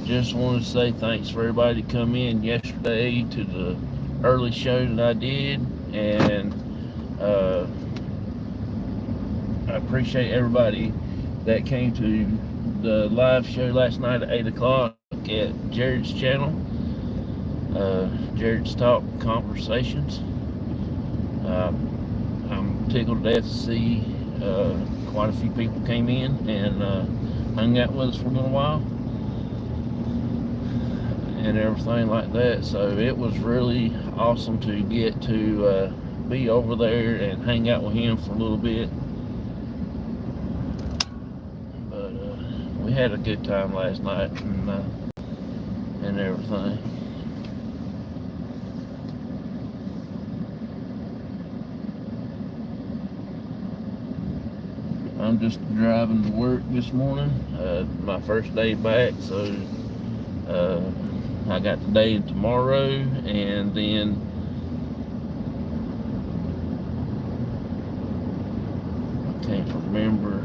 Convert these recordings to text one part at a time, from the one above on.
just wanted to say thanks for everybody to come in yesterday to the early show that I did, and uh, I appreciate everybody that came to the live show last night at 8 o'clock at Jared's channel, Jared's Talk Conversations. Uh, I'm tickled to death to see quite a few people came in and hung out with us for a little while and everything like that. So it was really awesome to get to be over there and hang out with him for a little bit. But we had a good time last night and everything. I'm just driving to work this morning. My first day back, so I got today and tomorrow, and then I can't remember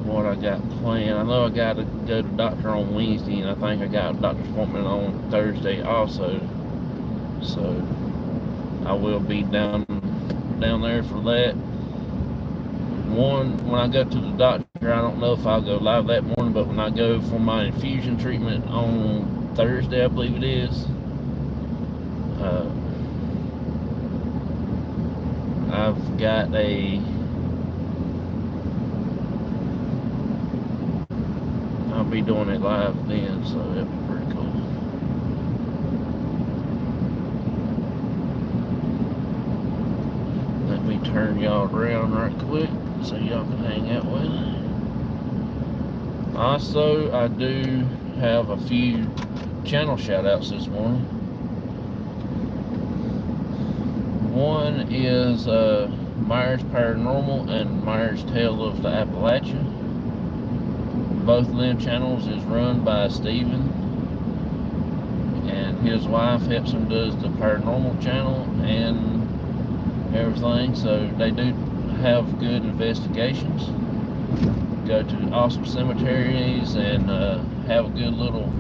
what I got planned. I know I got to go to the doctor on Wednesday, and I think I got a doctor's appointment on Thursday also. So I will be down there for that. When I go to the doctor, I don't know if I'll go live that morning, but when I go for my infusion treatment on Thursday, I believe it is, I've got I'll be doing it live then, so that'll be pretty cool. Let me turn y'all around right quick so y'all can hang out with me. Also, I do have a few channel shout outs this morning. One is Myers Paranormal and Myers Tale of the Appalachia. Both of them channels is run by Steven, and his wife helps him does the paranormal channel and everything. So they do have good investigations. Go to awesome cemeteries and have a good little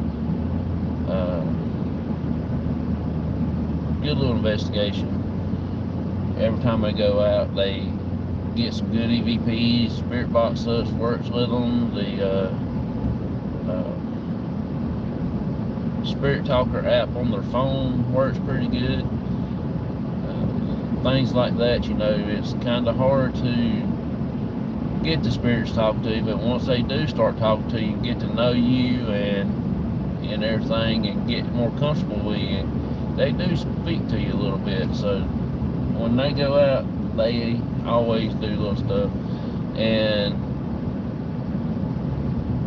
investigation. Every time they go out, they get some good EVPs. Spirit box stuff works with them. The Spirit Talker app on their phone works pretty good. Things like that, it's kind of hard to get the spirits talk to you, but once they do start talking to you, get to know you and everything, and get more comfortable with you, they do speak to you a little bit. So when they go out, they always do little stuff. And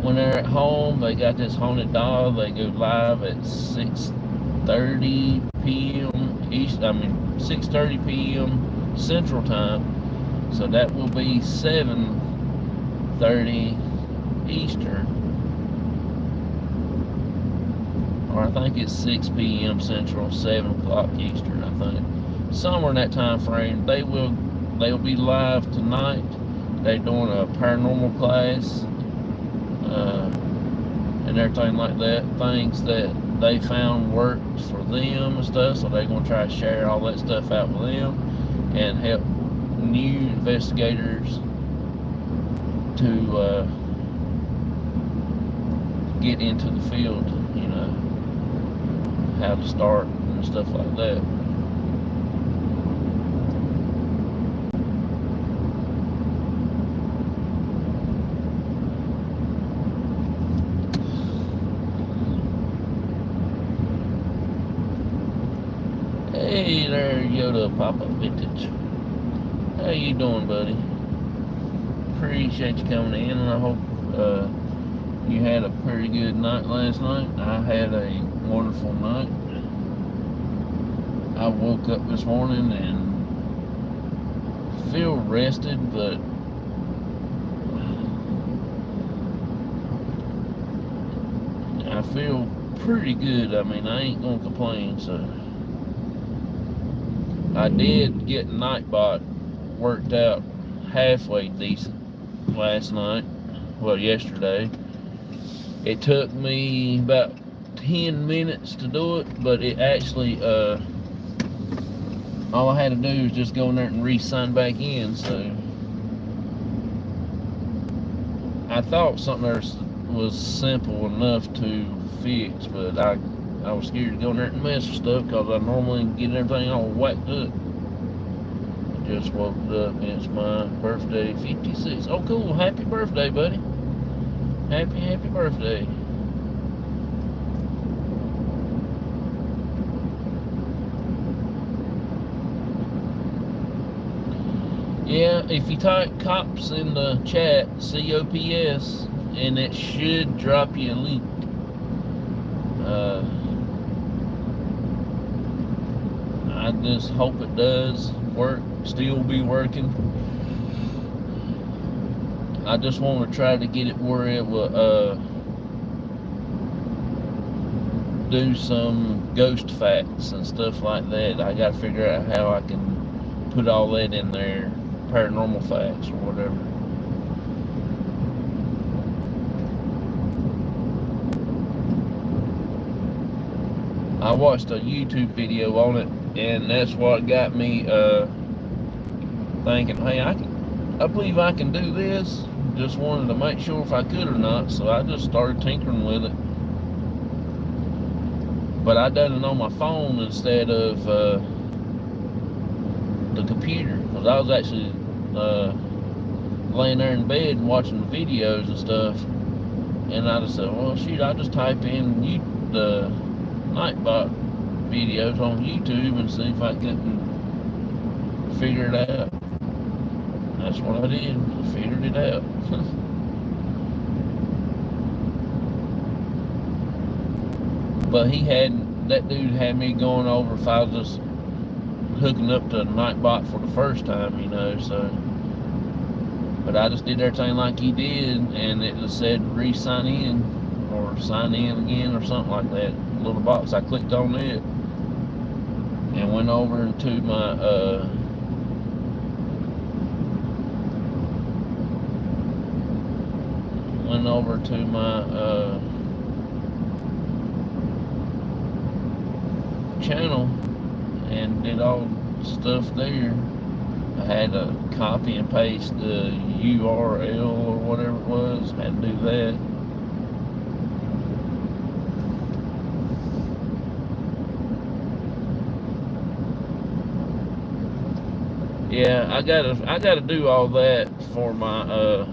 when they're at home, they got this haunted doll. They go live at 6:30 p.m. 6:30 p.m. Central Time. So that will be 7:30 Eastern. Or I think it's 6 p.m. Central, 7 o'clock Eastern, I think. Somewhere in that time frame. They'll be live tonight. They're doing a paranormal class and everything like that. Things that they found worked for them and stuff. So they're going to try to share all that stuff out with them and help new investigators to get into the field, how to start and stuff like that. Hey there, Yoda Papa Vintage. How you doing, buddy? Appreciate you coming in, and I hope you had a pretty good night last night. I had a wonderful night. I woke up this morning and feel rested, but I feel pretty good. I mean, I ain't gonna complain, so I did get Nightbot worked out halfway decent last night. Well, yesterday. It took me about 10 minutes to do it, but it actually, all I had to do was just go in there and re-sign back in, so I thought something there was simple enough to fix, but I was scared to go in there and mess with stuff because I normally get everything all whacked up. I just woke up and it's my birthday, 56. Oh, cool. Happy birthday, buddy. Happy birthday. Yeah, if you type cops in the chat, COPS, and it should drop you a link. I just hope it does work, still be working. I just want to try to get it where it will do some ghost facts and stuff like that. I got to figure out how I can put all that in there, paranormal facts or whatever. I watched a YouTube video on it, and that's what got me thinking, hey, I believe I can do this. Just wanted to make sure if I could or not, so I just started tinkering with it. But I done it on my phone instead of the computer, because I was actually laying there in bed and watching the videos and stuff, and I just said, well, shoot, I'll just type in the Nightbot videos on YouTube and see if I can figure it out. That's what I did. Figured it out. But that dude had me going over if I was just hooking up to Nightbot for the first time, you know, so. But I just did everything like he did, and it just said re-sign in, or sign in again, or something like that. Little box. I clicked on it and went over to my channel and did all the stuff there. I had to copy and paste the URL or whatever it was. Had to do that. Yeah, I gotta do all that for my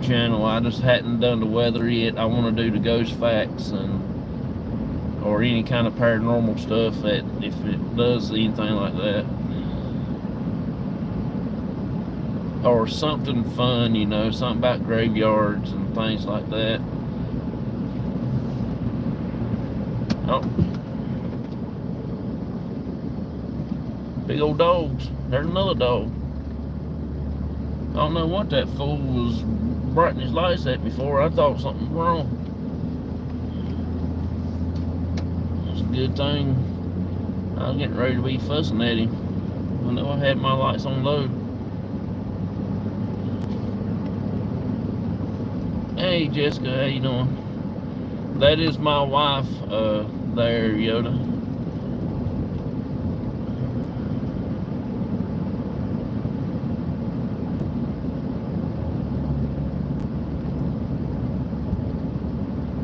channel. I just hadn't done the weather yet. I want to do the ghost facts or any kind of paranormal stuff that if it does anything like that, or something fun, you know, something about graveyards and things like that. Oh. Big old dogs. There's another dog. I don't know what that fool was brightening his lights at before. I thought something was wrong. It's a good thing I was getting ready to be fussing at him. I know I had my lights on low. Hey Jessica, how you doing? That is my wife there, Yoda.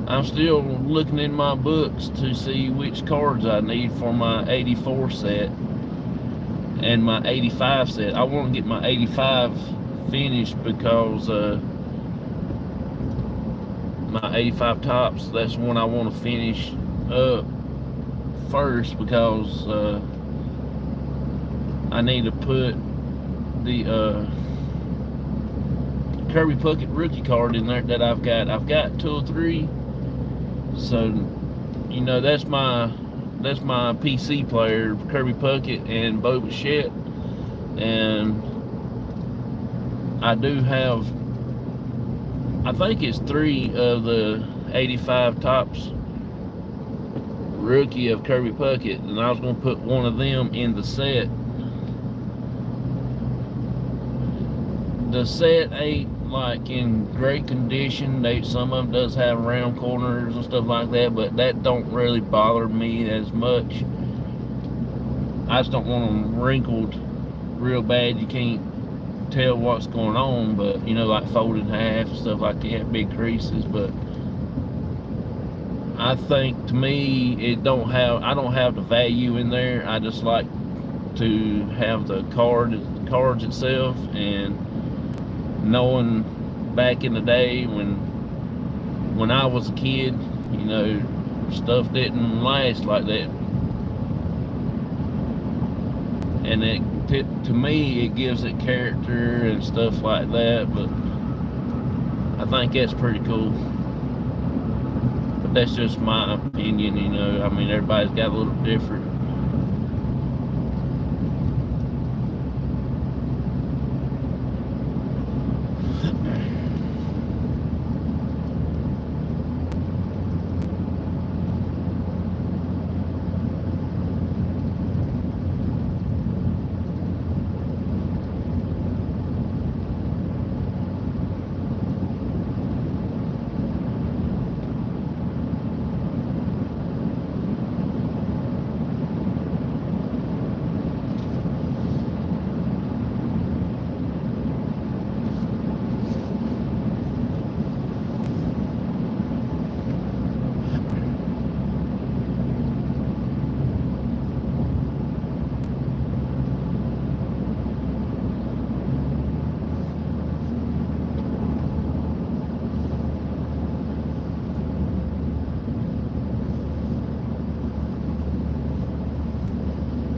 I'm still looking in my books to see which cards I need for my 84 set and my 85 set. I want to get my 85 finished because my 85 tops, that's one I want to finish up first, because I need to put the Kirby Puckett rookie card in there that I've got 2 or 3. So, you know, that's my PC player, Kirby Puckett and Bo Bichette, and I do have, I think it's 3 of the 85 tops Rookie of Kirby Puckett, and I was going to put one of them in the set. The set ain't like in great condition. Some of them does have round corners and stuff like that, but that don't really bother me as much. I just don't want them wrinkled real bad. You can't tell what's going on, but you know, like folded in half and stuff like that, big creases. But I think, to me, I don't have the value in there. I just like to have the cards itself, and knowing back in the day when I was a kid, you know, stuff didn't last like that, and to me it gives it character and stuff like that. But I think that's pretty cool. But that's just my opinion, you know. I mean, everybody's got a little different.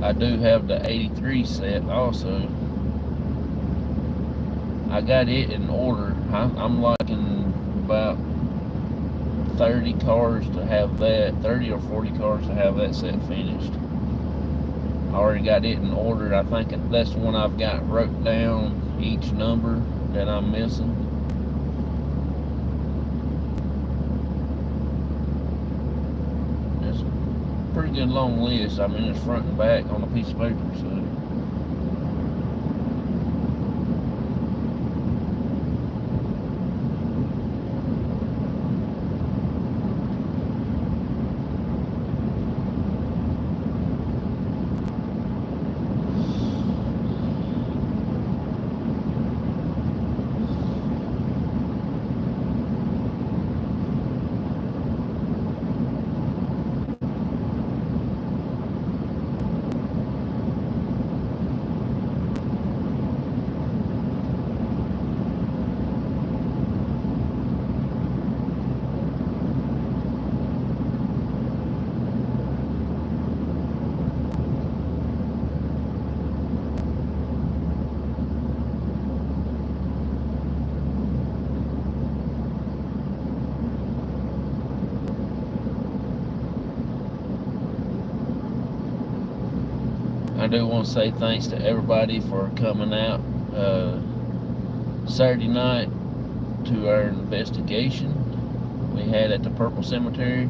I do have the 83 set also. I got it in order. I'm liking about 30 cars to have that, 30 or 40 cars to have that set finished. I already got it in order. I think that's the one I've got wrote down each number that I'm missing. It's a pretty good long list. I mean, it's front and back on a piece of paper, so. I do want to say thanks to everybody for coming out Saturday night to our investigation we had at the Purple Cemetery.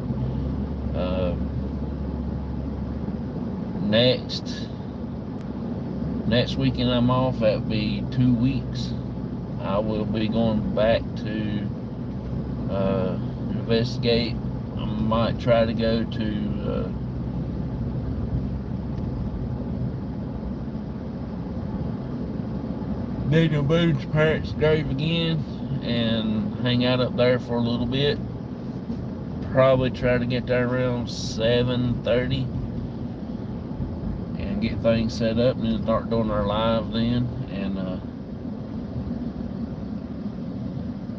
Next weekend I'm off. That'll be 2 weeks. I will be going back to investigate. I might try to go to Daniel Boone's parents' grave again and hang out up there for a little bit. Probably try to get there around 7:30 and get things set up, and then start doing our live then. And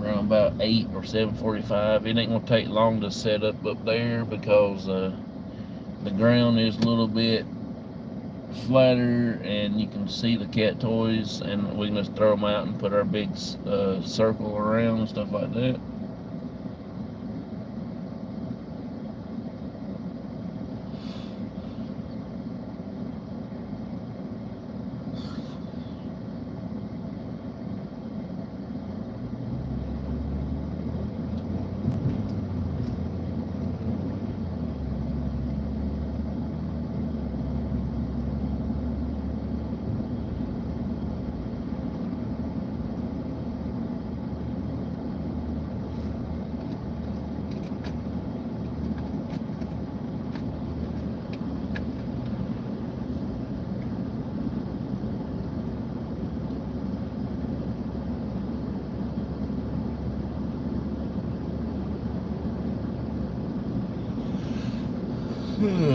around about 8 or 7:45. It ain't gonna take long to set up there because the ground is a little bit flatter and you can see the cat toys, and we can just throw them out and put our big circle around and stuff like that. Right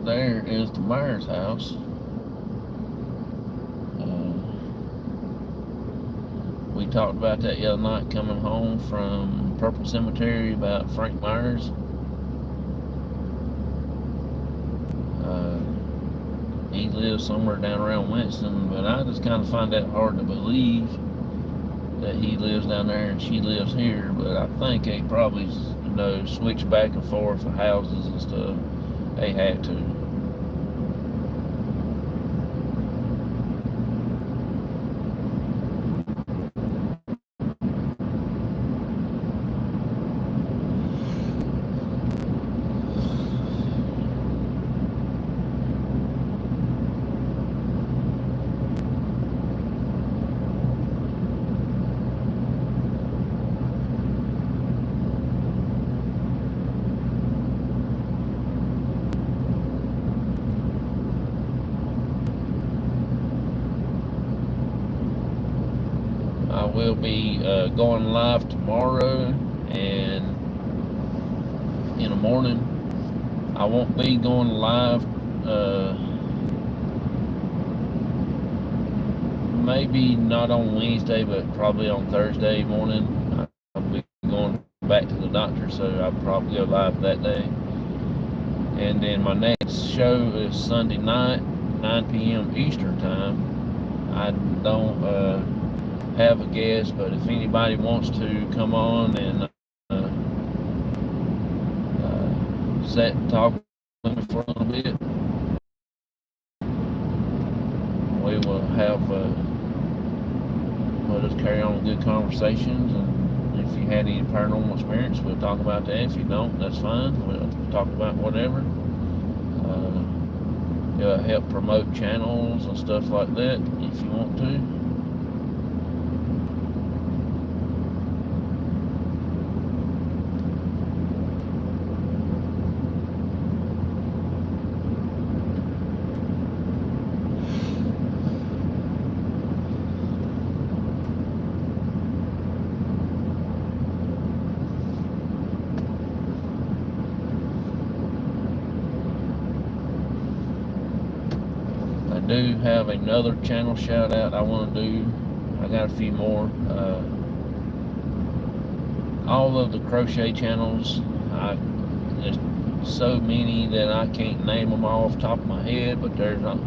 there is the Myers house. We talked about that the other night coming home from Purple Cemetery about Frank Myers. He lives somewhere down around Winston, but I just kind of find that hard to believe that he lives down there and she lives here. But I think they probably, switch back and forth for houses and stuff. They had to. I will be going live tomorrow and in the morning. I won't be going live maybe not on Wednesday, but probably on Thursday morning. I'll be going back to the doctor, so I'll probably go live that day. And then my next show is Sunday night, 9 p.m. Eastern time. I don't have a guest, but if anybody wants to come on and sit and talk with me for a little bit, we will have we'll just carry on good conversations. And if you had any paranormal experience, we'll talk about that. If you don't, that's fine. We'll talk about whatever. Help promote channels and stuff like that if you want to. I do have another channel shout out I want to do. I got a few more. All of the crochet channels, there's so many that I can't name them all off the top of my head, but there's a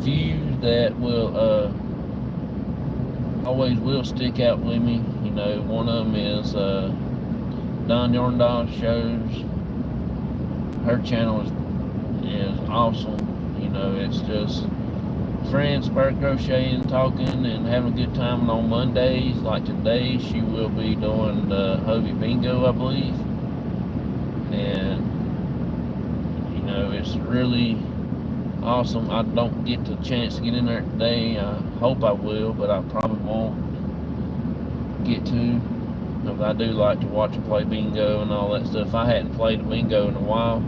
few that will always will stick out with me. One of them is Don Yarn Dog Shows. Her channel is awesome. It's just friends spare crocheting, talking, and having a good time. And on Mondays, like today, she will be doing Hobie Bingo, I believe. And it's really awesome. I don't get the chance to get in there today. I hope I will, but I probably won't get to, because I do like to watch them play bingo and all that stuff. I hadn't played a bingo in a while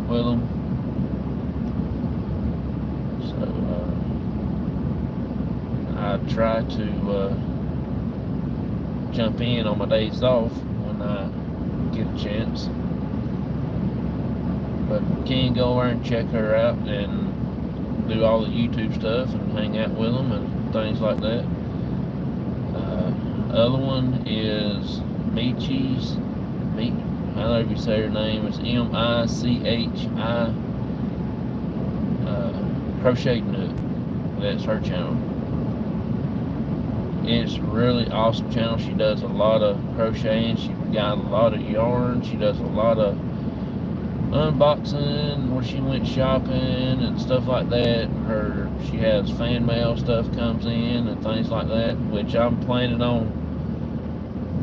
with them. I try to jump in on my days off when I get a chance. But you can go over and check her out and do all the YouTube stuff and hang out with them and things like that. Other one is Michi's. However you say her name, is M-I-C-H-I Crochet Nook. That's her channel. It's a really awesome channel. She does a lot of crocheting. She's got a lot of yarn. She does a lot of unboxing where she went shopping and stuff like that. She has fan mail stuff comes in and things like that, which I'm planning on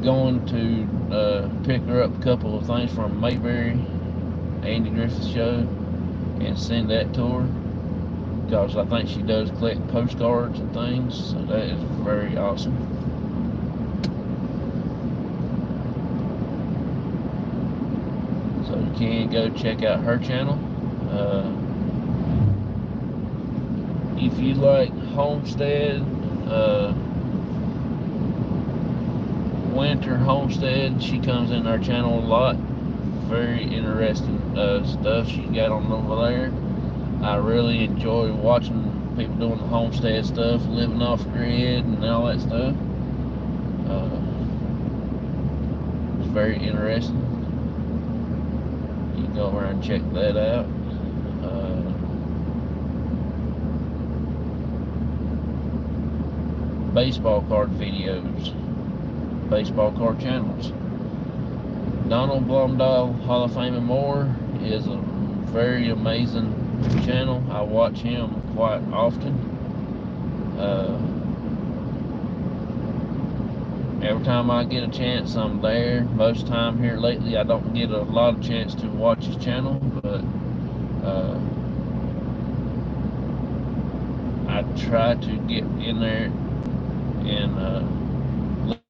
going to pick her up a couple of things from Mayberry, Andy Griffith's show, and send that to her, because I think she does collect postcards and things, so that is very awesome. So you can go check out her channel. If you like homestead, winter homestead, she comes in our channel a lot. Very interesting stuff she got on over there. I really enjoy watching people doing the homestead stuff, living off grid and all that stuff. It's very interesting. You can go over and check that out. Baseball card videos, baseball card channels. Donald Blumdahl Hall of Fame and More is a very amazing channel. I watch him quite often. Every time I get a chance, I'm there. Most time here lately, I don't get a lot of chance to watch his channel, but I try to get in there and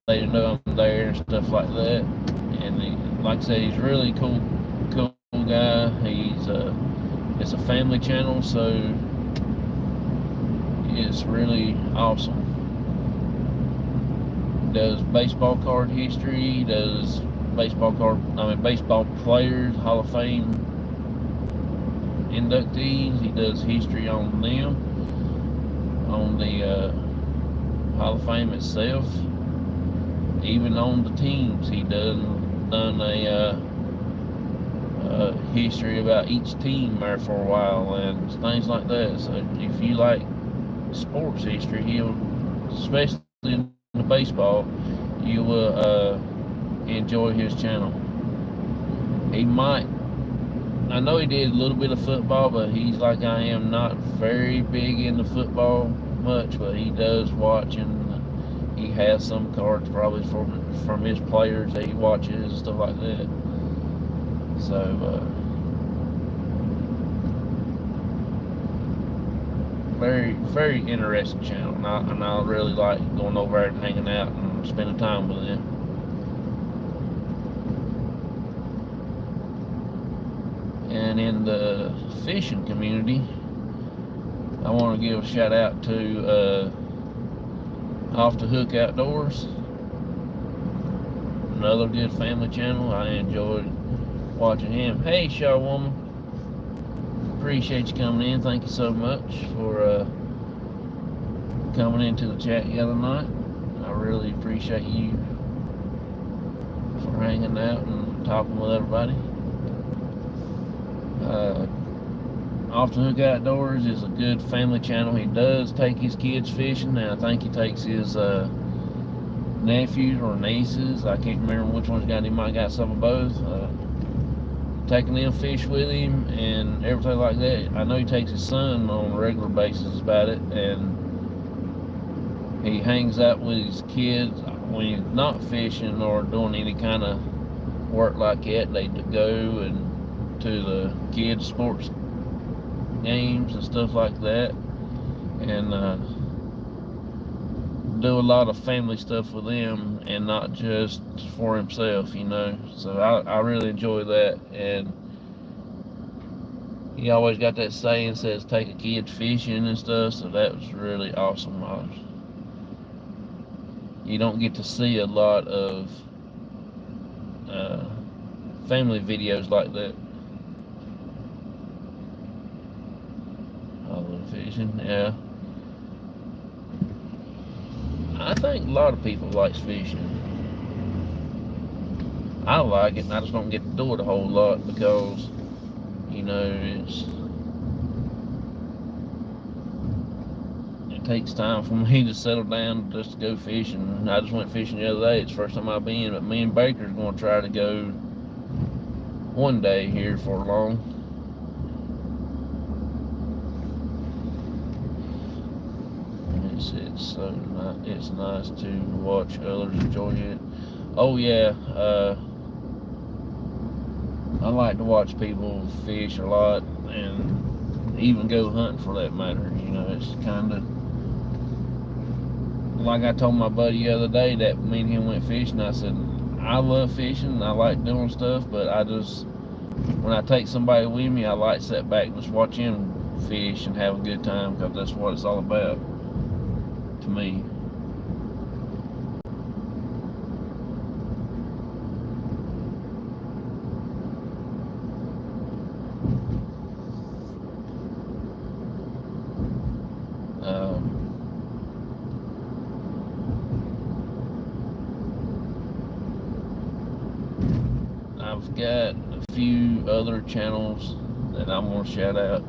let him know I'm there and stuff like that. And like I said, he's really cool guy. He's it's a family channel, so it's really awesome. Does baseball card history, does baseball players, Hall of Fame inductees. He does history on them, on the Hall of Fame itself, even on the teams. He done a history about each team there for a while and things like that. So if you like sports history, he'll, especially in the baseball, you will enjoy his channel. He might, I know he did a little bit of football, but he's like I am, not very big into football much, but he does watch, and he has some cards probably from his players that he watches and stuff like that. So very, very interesting channel, and I really like going over there and hanging out and spending time with him. And in the fishing community, I want to give a shout out to Off the Hook Outdoors, another good family channel. I enjoyed watching him. Hey, Shaw Woman, appreciate you coming in. Thank you so much for coming into the chat the other night. I really appreciate you for hanging out and talking with everybody. Off the Hook Outdoors is a good family channel. He does take his kids fishing, and I think he takes his nephews or nieces. I can't remember which one's got. He might got some of both. Taking them fish with him and everything like that. I know he takes his son on a regular basis about it, and he hangs out with his kids when he's not fishing or doing any kind of work like that. They go and to the kids' sports games and stuff like that, and do a lot of family stuff with them and not just for himself, you know. So I really enjoy that. And he always got that saying, says take a kid fishing and stuff, so that was really awesome. You don't get to see a lot of family videos like that. I love fishing, yeah. I think a lot of people likes fishing. I like it, and I just don't get to do it a whole lot because, you know, it takes time for me to settle down just to go fishing. I just went fishing the other day. It's the first time I've been, but me and Baker's going to try to go one day here for long. It's so nice. It's nice to watch others enjoy it. Oh yeah, I like to watch people fish a lot, and even go hunting for that matter. You know, it's kind of like I told my buddy the other day that me and him went fishing. I said, I love fishing and I like doing stuff, but when I take somebody with me, I like to sit back and just watch him fish and have a good time, because that's what it's all about to me. I've got a few other channels that I'm going to shout out.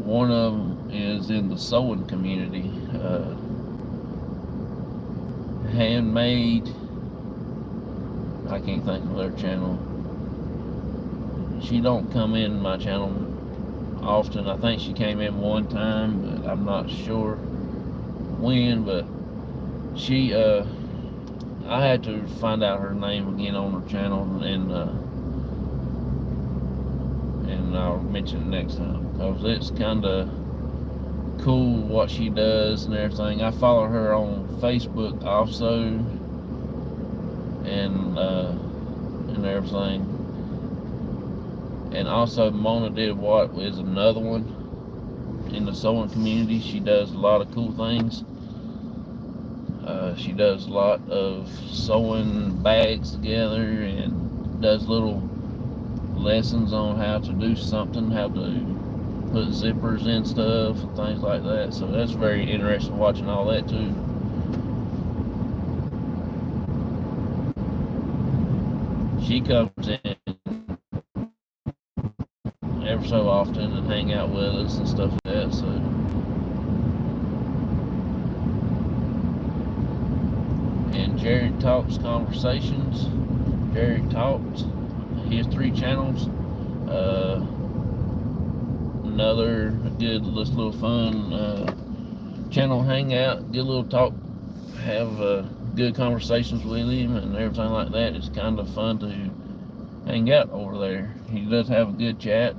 One of them is in the sewing community. Handmade, I can't think of their channel. She don't come in my channel often. I think she came in one time, but I'm not sure when. But she, I had to find out her name again on her channel, and I'll mention it next time, because it's kind of cool what she does and everything. I follow her on Facebook also, and everything. And also Mona Did What is another one in the sewing community. She does a lot of cool things. She does a lot of sewing bags together and does little lessons on how to do something, how to put zippers in stuff and things like that. So that's very interesting watching all that too. She comes in every so often and hang out with us and stuff like that. So and Jared Talks Conversations. Jared Talks. He has 3 channels. Another good, little fun channel hangout, good little talk, have good conversations with him and everything like that. It's kind of fun to hang out over there. He does have a good chat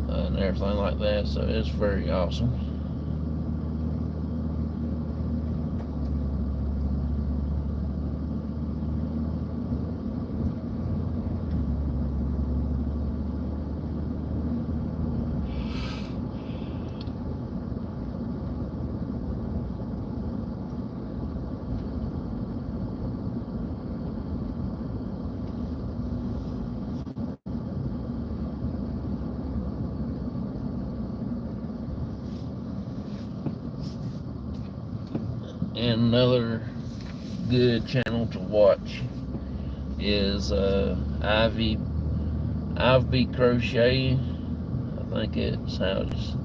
and everything like that, so it's very awesome. And another good channel to watch is Ivy Crochet. I think it's how it's,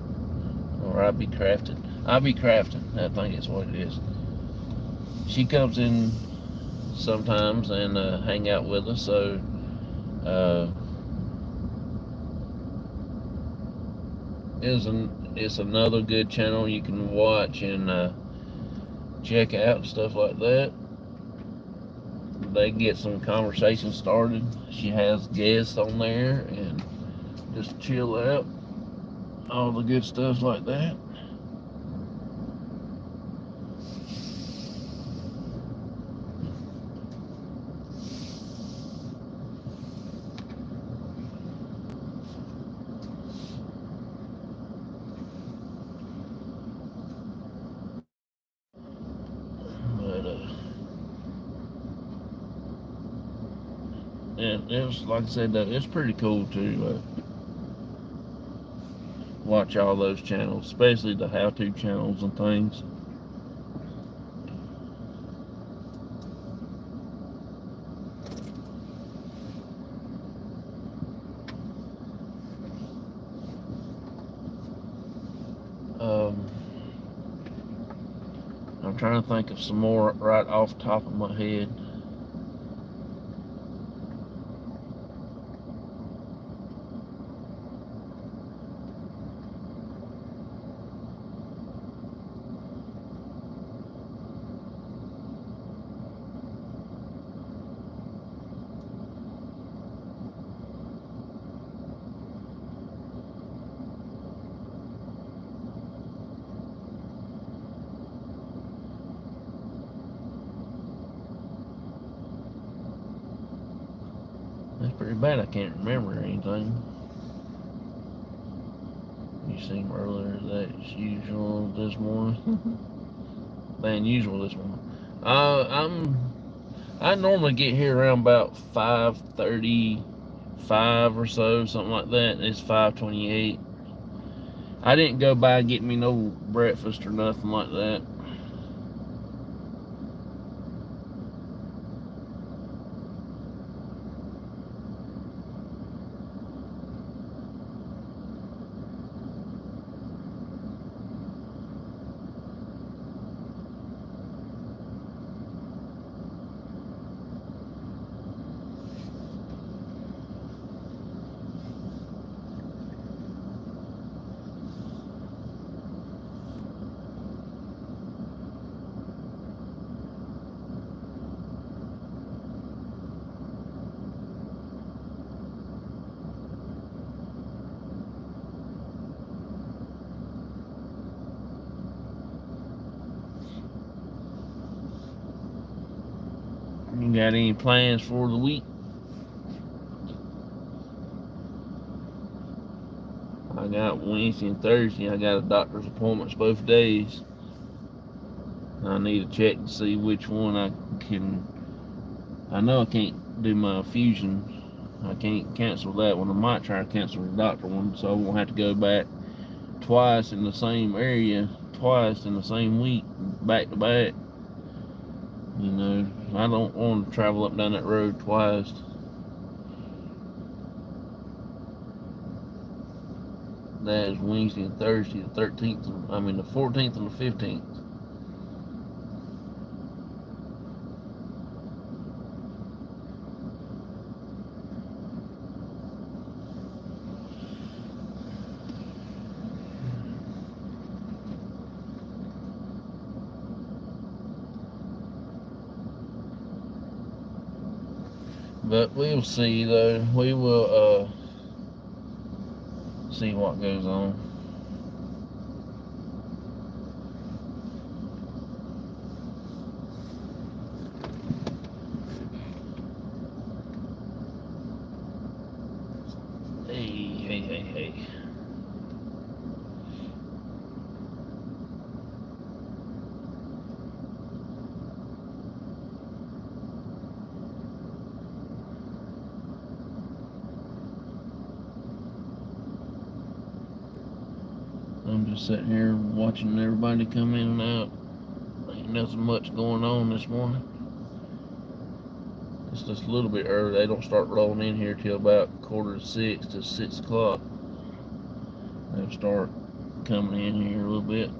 or Ivy Crafting. Ivy Crafting, I think it's what it is. She comes in sometimes and hang out with us. So it's another good channel you can watch and check out, stuff like that. They get some conversation started. She has guests on there and just chill out, all the good stuff like that. And it's, like I said, it's pretty cool to watch all those channels, especially the how-to channels and things. I'm trying to think of some more right off the top of my head. Pretty bad I can't remember anything. You seem earlier that's usual this morning. Than usual this morning. I normally get here around about 5:35 or so, something like that. It's 5:28. I didn't go by and get me no breakfast or nothing like that. You got any plans for the week? I got Wednesday and Thursday. I got a doctor's appointments both days. I need to check to see which one I can. I know I can't do my fusion. I can't cancel that one. I might try to cancel the doctor one, so I won't have to go back twice in the same area, twice in the same week, back to back. You know, I don't want to travel up and down that road twice. That is Wednesday and Thursday, the 13th, the 14th and the 15th. But we'll see, though. We will see what goes on. Hey. I'm just sitting here watching everybody come in and out. Ain't nothing much going on this morning. It's just a little bit early. They don't start rolling in here till about 5:45 to 6 o'clock. They'll start coming in here a little bit.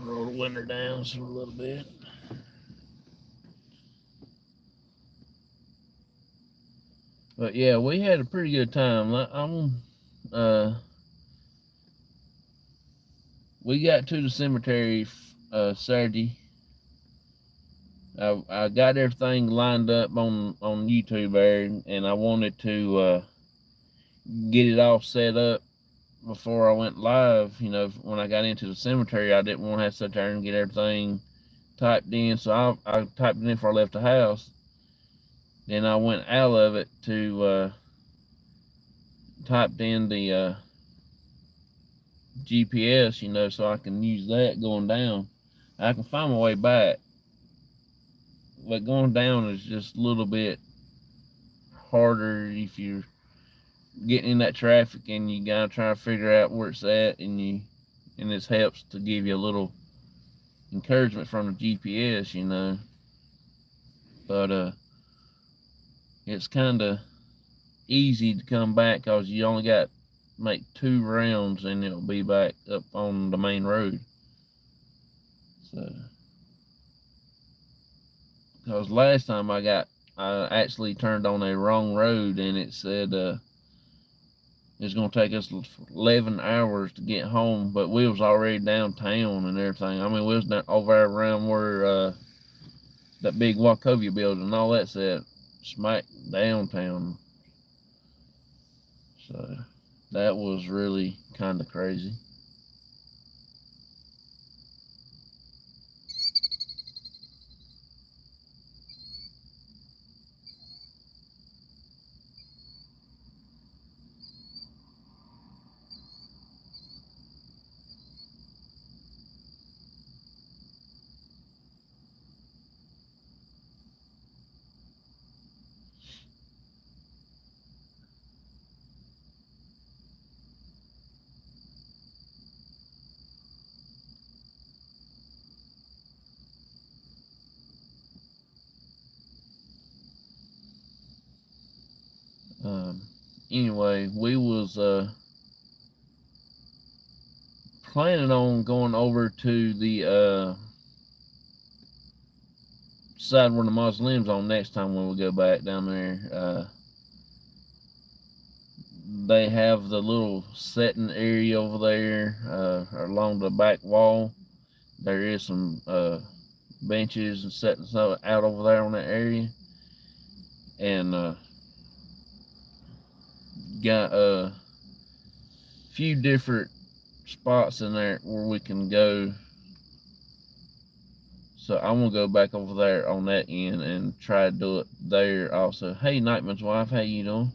Roll the window down just a little bit. But yeah, we had a pretty good time. We got to the cemetery Saturday. I got everything lined up on YouTube there, and I wanted to get it all set up before I went live. You know, when I got into the cemetery, I didn't want to have to sit there and get everything typed in, so I typed it in before I left the house. Then I went out of it to typed in the GPS, you know, so I can use that going down. I can find my way back, but going down is just a little bit harder if you're getting in that traffic and you gotta try to figure out where it's at, and this helps to give you a little encouragement from the GPS, you know. But it's kind of easy to come back because you only got make 2 rounds and it'll be back up on the main road. So Cause last time I actually turned on a wrong road, and it said it's gonna take us 11 hours to get home, but we was already downtown and everything. I mean, we was over there around where that big Wachovia building and all that's at, smack downtown. So that was really kind of crazy. Um, anyway, we was planning on going over to the side where the mausoleum's on next time when we go back down there. They have the little setting area over there along the back wall. There is some benches and setting out over there on that area, and got a few different spots in there where we can go. So I'm gonna go back over there on that end and try to do it there also. Hey, Nightman's wife, how you doing?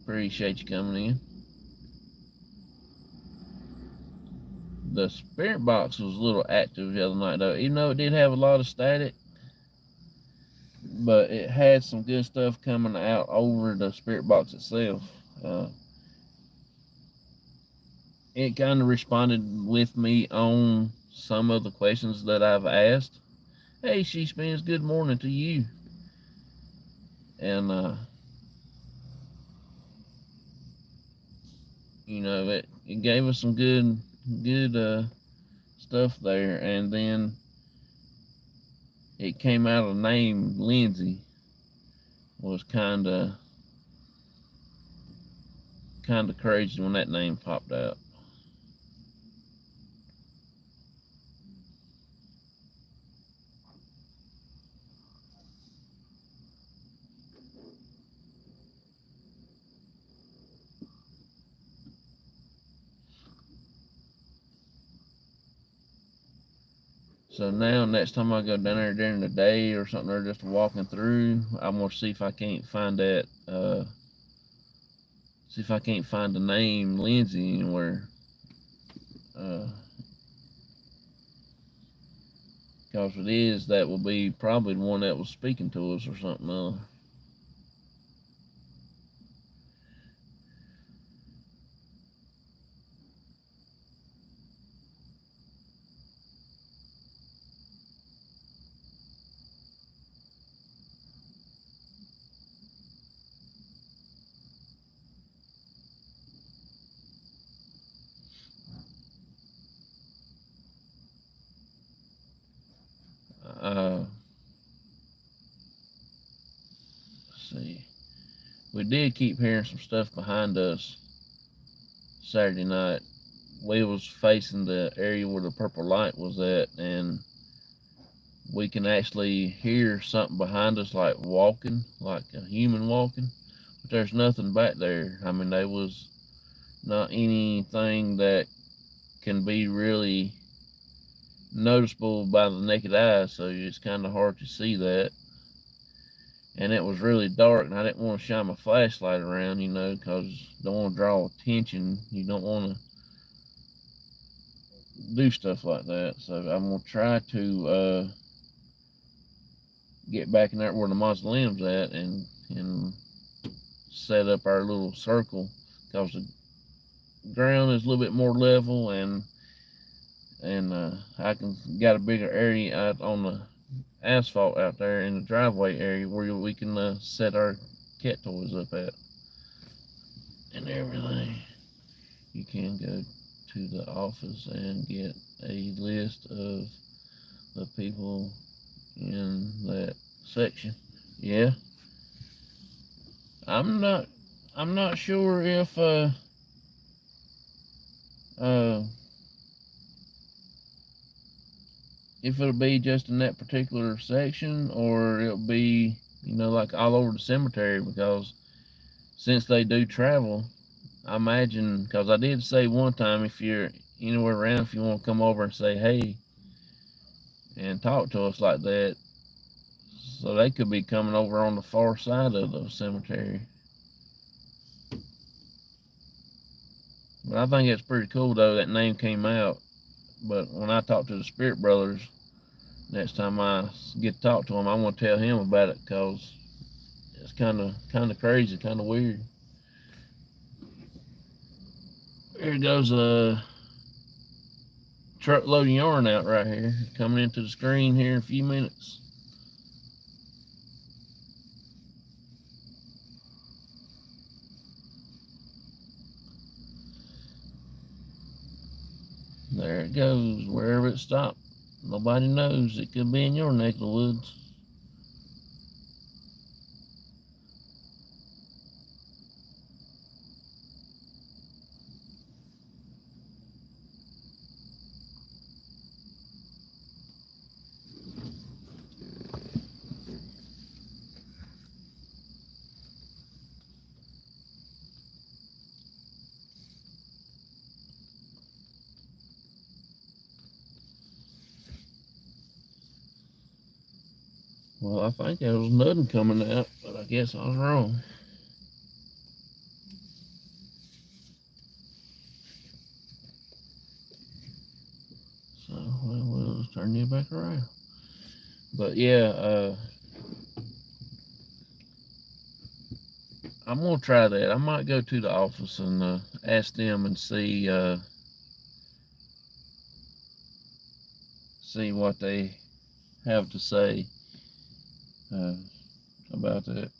Appreciate you coming in. The spirit box was a little active the other night though, even though it did have a lot of static, but it had some good stuff coming out over the spirit box itself. It kind of responded with me on some of the questions that I've asked. Hey, she spends good morning to you. And you know, it gave us some good stuff there, and then it came out a name Lindsay was kind of crazy when that name popped out. So now, next time I go down there during the day or something, or just walking through, I'm gonna see if I can't find that. See if I can't find the name Lindsay anywhere. Because if it is, that will be probably the one that was speaking to us or something other. Let's see. We did keep hearing some stuff behind us Saturday night. We was facing the area where the purple light was at, and we can actually hear something behind us like walking, like a human walking. But there's nothing back there. I mean, there was not anything that can be really noticeable by the naked eye, so it's kind of hard to see that. And it was really dark, and I didn't want to shine my flashlight around, you know, because you don't want to draw attention. You don't want to do stuff like that. So I'm gonna try to get back in there where the mausoleum's at and set up our little circle, because the ground is a little bit more level, and I can got a bigger area out on the asphalt out there in the driveway area where we can set our cat toys up at and everything. You can go to the office and get a list of the people in that section. Yeah, I'm not. I'm not sure uh, if it'll be just in that particular section or it'll be, like all over the cemetery, because since they do travel, I imagine, because I did say one time, if you're anywhere around, if you want to come over and say hey and talk to us like that, so they could be coming over on the far side of the cemetery. But I think it's pretty cool though that name came out. But when I talk to the Spirit Brothers next time I get to talk to him, I want to tell him about it because it's kind of crazy, kind of weird. Here goes a truck loading yarn out right here, coming into the screen here in a few minutes. There it goes, wherever it stopped. Nobody knows. It could be in your neck of the woods. Well, I think there was nothing coming out, but I guess I was wrong. So, well, we'll just turn you back around. But yeah, I'm gonna try that. I might go to the office and ask them and see what they have to say uh, about that.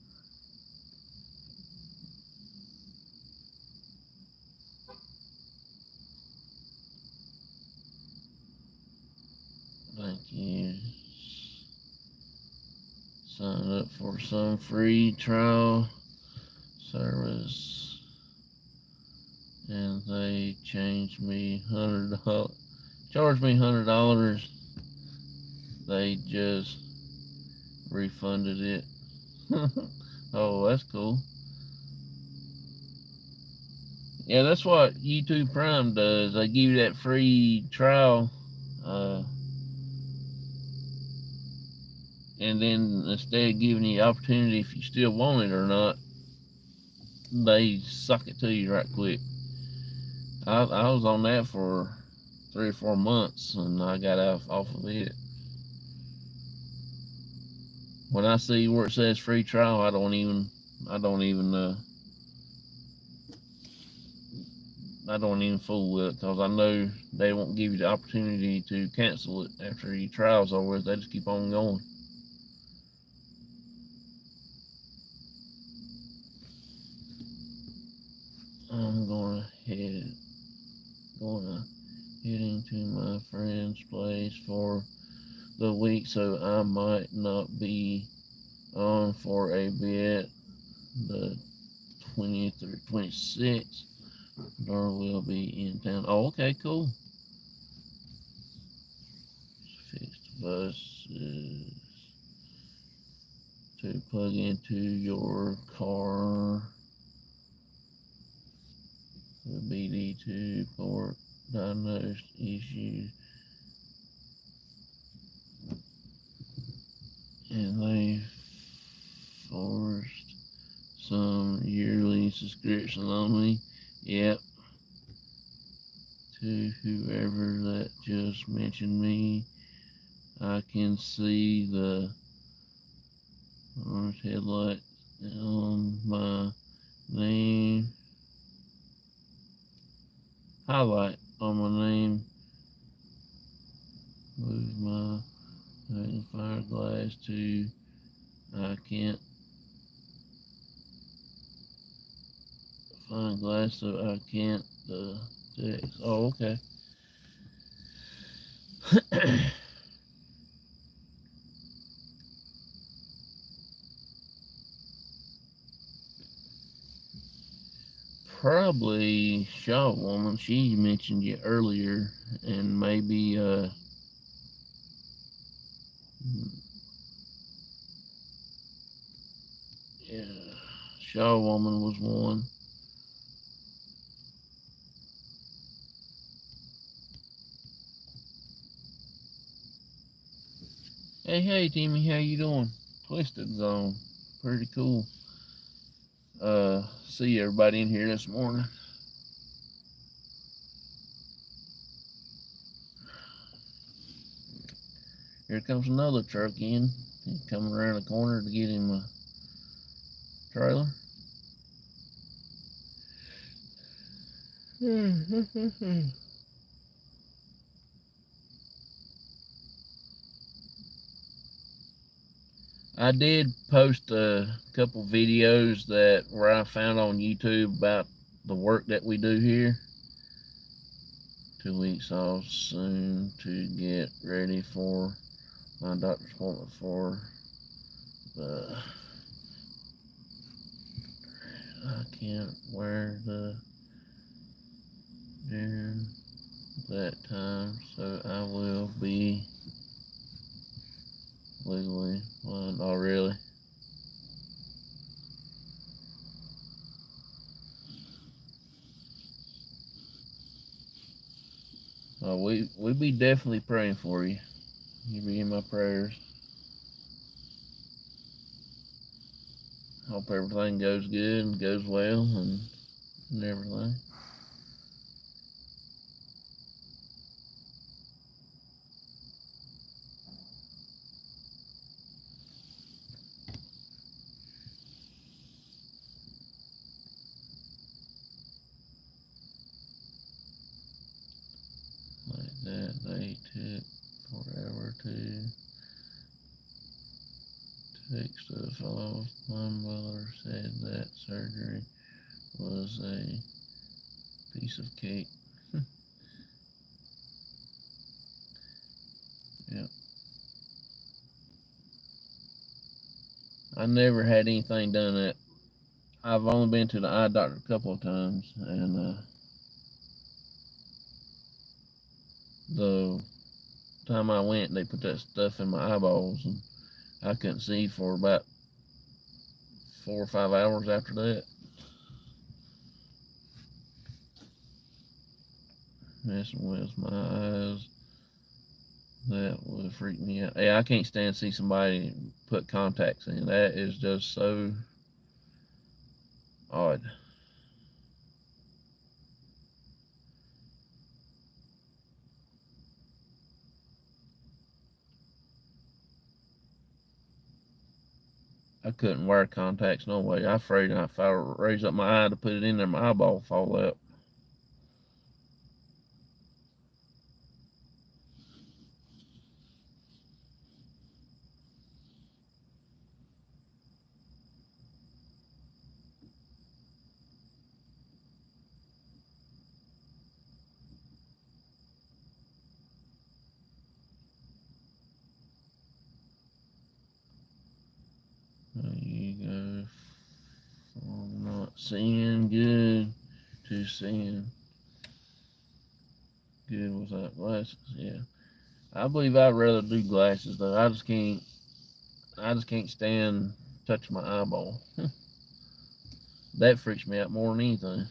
Thank you. Sign up for some free trial service, and they changed me charged me $100. They just refunded it. Oh, that's cool. Yeah, that's what YouTube Prime does. They give you that free trial, uh, and then instead of giving you the opportunity if you still want it or not, they suck it to you right quick. I was on that for 3 or 4 months, and I got off of it. When I see where it says free trial, I don't even I don't even fool with it because I know they won't give you the opportunity to cancel it after your trial's over. They just keep on going. I'm gonna head into my friend's place for the week, so I might not be on for a bit. The 20th or 26th, or will be in town. Oh, okay, cool. Fixed buses to plug into your car. The BD2 port diagnosed issue, and they forced some yearly subscription on me. Yep. To whoever that just mentioned me, I can see the orange headlight on my name, highlight on my name. Move my magnifier glass to I can't find glass, so I can't text. Oh, okay. Probably Shaw Woman. She mentioned you earlier, and maybe yeah, Shaw Woman was one. Hey, Timmy, how you doing? Twisted Zone, pretty cool. See everybody in here this morning. Here comes another truck in. He's coming around the corner to get him a trailer. I did post a couple videos that where I found on YouTube about the work that we do here. 2 weeks off soon to get ready for my doctor's appointment for the. I can't wear the during that time, so I will be legally blind. Oh, really? Oh, we be definitely praying for you. You be in my prayers. Hope everything goes good and goes well and everything. Like that, they took forever to take stuff off. My mother said that surgery was a piece of cake. Yep. I never had anything done at. I've only been to the eye doctor a couple of times, and the time I went, they put that stuff in my eyeballs, and I couldn't see for about 4 or 5 hours after that. Messing with my eyes, that would freak me out. Yeah, I can't stand to see somebody put contacts in. That is just so odd. I couldn't wear contacts no way. I'm afraid if I raise up my eye to put it in there, my eyeball will fall out. There you go. From not seeing good to seeing good without glasses. Yeah, I believe I'd rather do glasses though. I just can't. I just can't stand touching my eyeball. That freaks me out more than anything.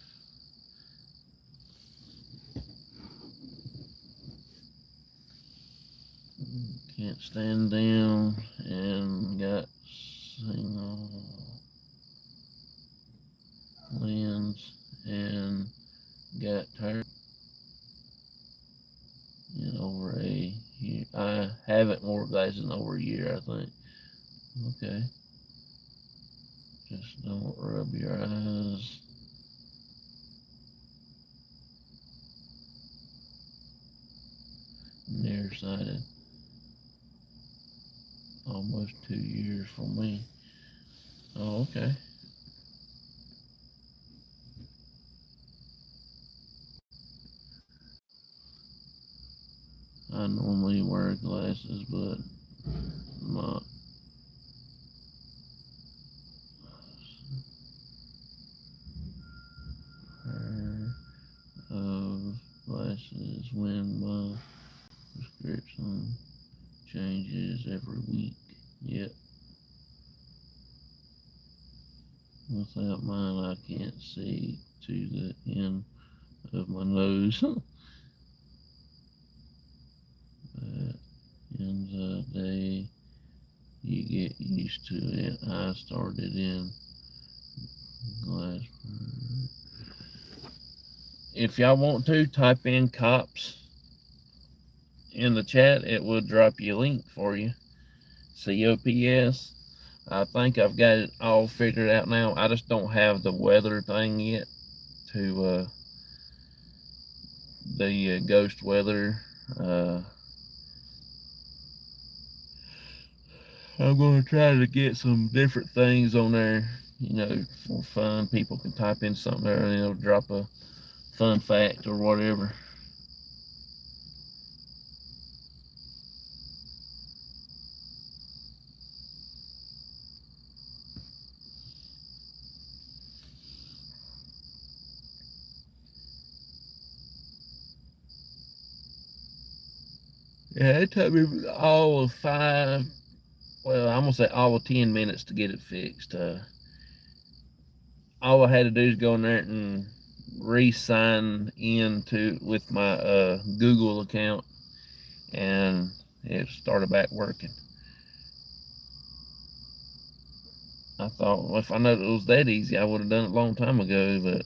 Can't stand down and got single lens and got tired in over a year. I haven't worn glasses in over a year, I think. Okay. Just don't rub your eyes. Nearsighted. Almost 2 years for me. Oh, okay. I normally wear glasses, but not changes every week. Yep. Without mine, I can't see to the end of my nose. But in the day, you get used to it. I started in glass. If y'all want to, type in cops in the chat. It will drop you a link for you. COPS. I think I've got it all figured out now. I just don't have the weather thing yet to the ghost weather. I'm going to try to get some different things on there, for fun. People can type in something there and it'll drop a fun fact or whatever. Yeah, it took me all of I'm going to say all of 10 minutes to get it fixed. All I had to do is go in there and re-sign in with my Google account, and it started back working. I thought, well, if I knew it was that easy, I would have done it a long time ago, but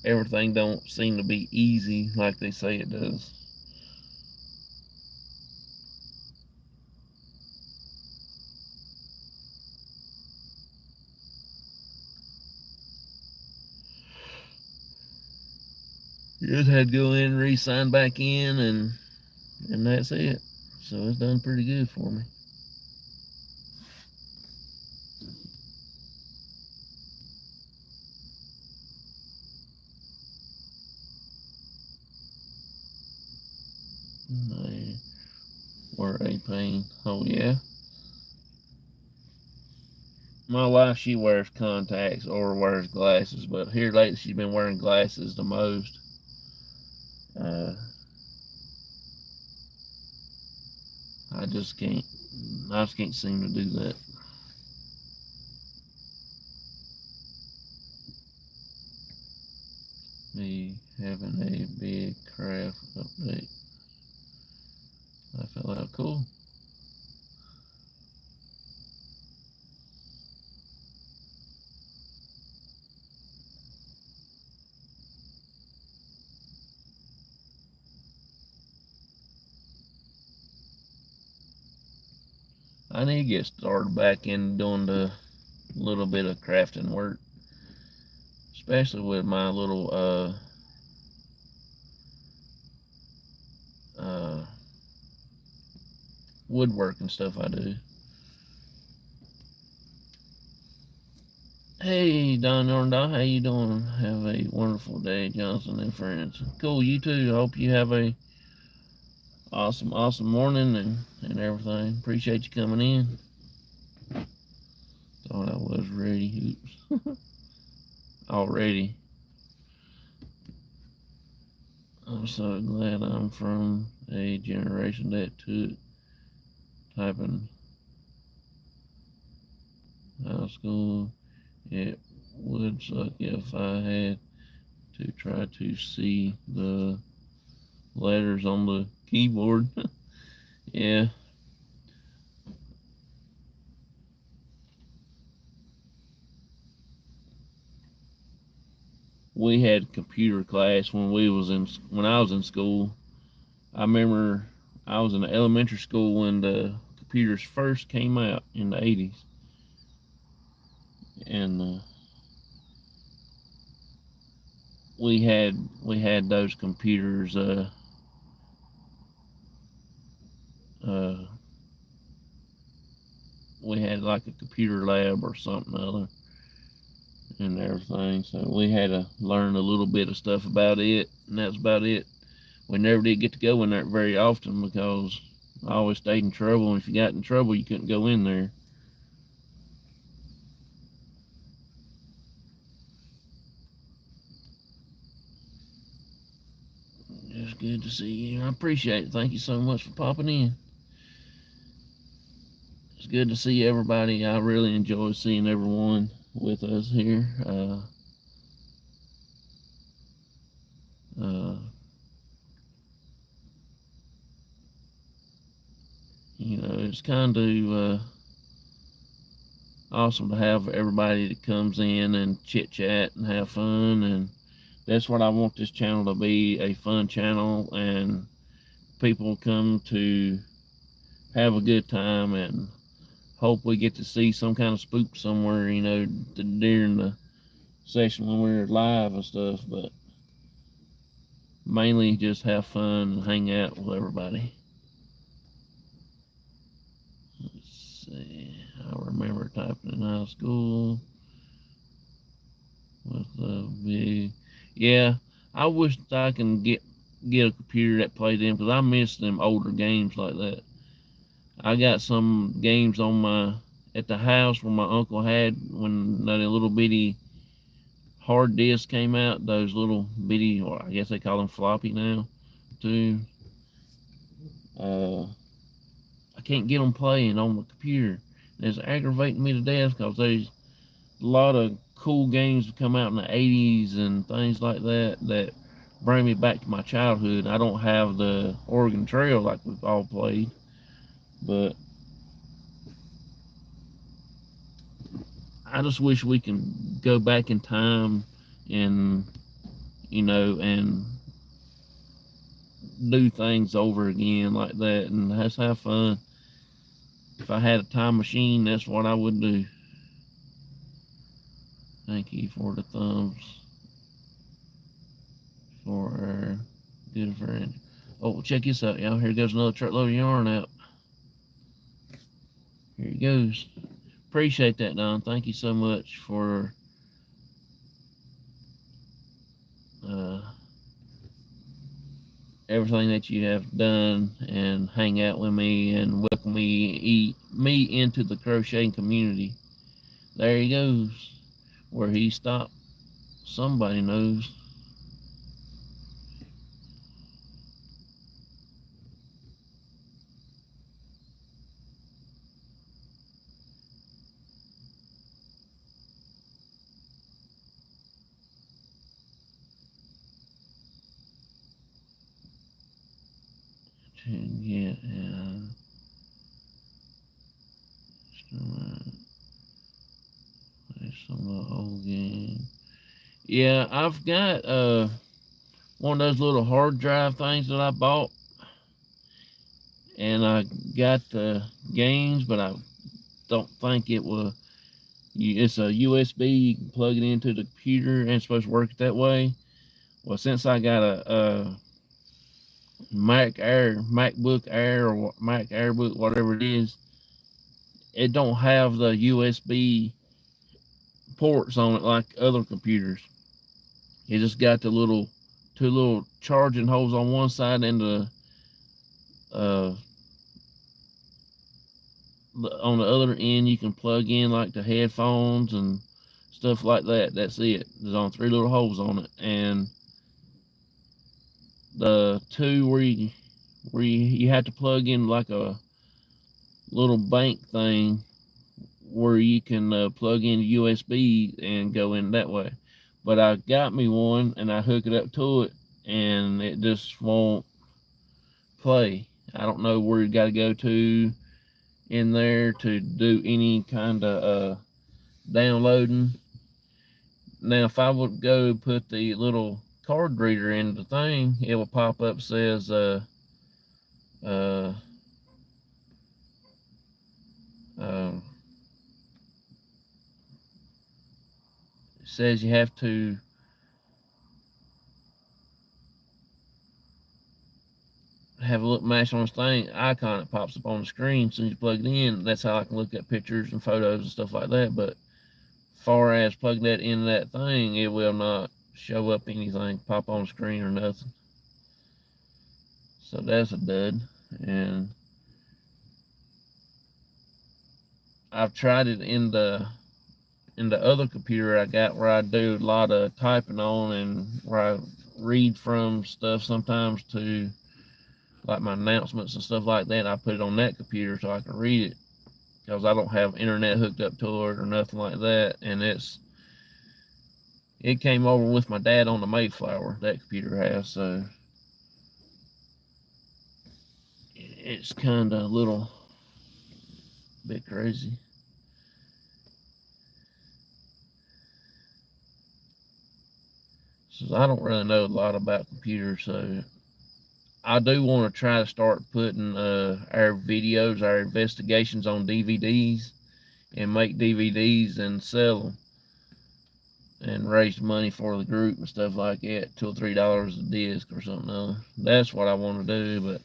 everything don't seem to be easy like they say it does. You just had to go in and re-sign back in, and that's it. So it's done pretty good for me. They were a pain. Oh yeah. My wife, she wears contacts or wears glasses, but here lately she's been wearing glasses the most. I just can't seem to do that. Me having a big craft update. I felt that cool. I need to get started back in doing the little bit of crafting work, especially with my little woodwork and stuff I do. Hey, Don Yorndal, how you doing? Have a wonderful day, Johnson and friends. Cool, you too. Hope you have a awesome morning and everything. Appreciate you coming in. Thought I was ready. Oops. Already. I'm so glad I'm from a generation that took typing out of school. It would suck if I had to try to see the letters on the keyboard. Yeah. We had computer class when I was in school. I remember I was in elementary school when the computers first came out in the 80s. And we had those computers we had like a computer lab or something other and everything, so we had to learn a little bit of stuff about it, and that's about it. We never did get to go in there very often because I always stayed in trouble, and if you got in trouble you couldn't go in there. It's good to see you. I appreciate it. Thank you so much for popping in. It's good to see everybody. I really enjoy seeing everyone with us here. Uh, it's kind of awesome to have everybody that comes in and chit chat and have fun, and that's what I want this channel to be, a fun channel, and people come to have a good time, and hope we get to see some kind of spook somewhere, during the session when we're live and stuff, but mainly just have fun and hang out with everybody. Let's see, I remember typing in high school with the big, yeah, I wish I can get a computer that played them, because I miss them older games like that. I got some games at the house where my uncle had when that little bitty hard disk came out, those little bitty, or I guess they call them floppy now, too. I can't get them playing on the computer. It's aggravating me to death, because there's a lot of cool games that come out in the 80s and things like that bring me back to my childhood. I don't have the Oregon Trail like we've all played, but I just wish we can go back in time and and do things over again like that, and let's have fun. If I had a time machine, that's what I would do. Thank you for the thumbs for our good friend. Oh, check this out, y'all. Here goes another truckload of yarn out. Here he goes. Appreciate that, Don. Thank you so much for everything that you have done, and hang out with me and welcome me into the crocheting community. There he goes. Where he stopped, somebody knows. Yeah, some of the old game. Yeah, I've got one of those little hard drive things that I bought, and I got the games, but I don't think it will. It's a USB. You can plug it into the computer, and it's supposed to work that way. Well, since I got a MacBook Air, or Mac Airbook, whatever it is, it don't have the USB ports on it like other computers. It just got the two little charging holes on one side, and uh, on the other end you can plug in like the headphones and stuff like that. That's it. There's only three little holes on it, and the two where you have to plug in like a little bank thing where you can plug in USB and go in that way. But I got me one, and I hook it up to it, and it just won't play. I don't know where you got to go to in there to do any kind of downloading. Now, if I would go put the little card reader in the thing, it will pop up, says uh, says you have to have a look match on this thing icon that pops up on the screen as soon as you plug it in. That's how I can look at pictures and photos and stuff like that. But far as plugging that into that thing, it will not show up anything, pop on the screen or nothing. So that's a dud. And I've tried it in the other computer I got, where I do a lot of typing on, and where I read from stuff sometimes to like my announcements and stuff like that. I put it on that computer so I can read it. because I don't have internet hooked up to it or nothing like that. And it came over with my dad on the Mayflower, that computer has, so it's kind of a little bit crazy. So I don't really know a lot about computers, so I do want to try to start putting our videos, our investigations on DVDs, and make DVDs and sell them and raise money for the group and stuff like that, $2 or $3 a disc or something else. That's what I want to do, but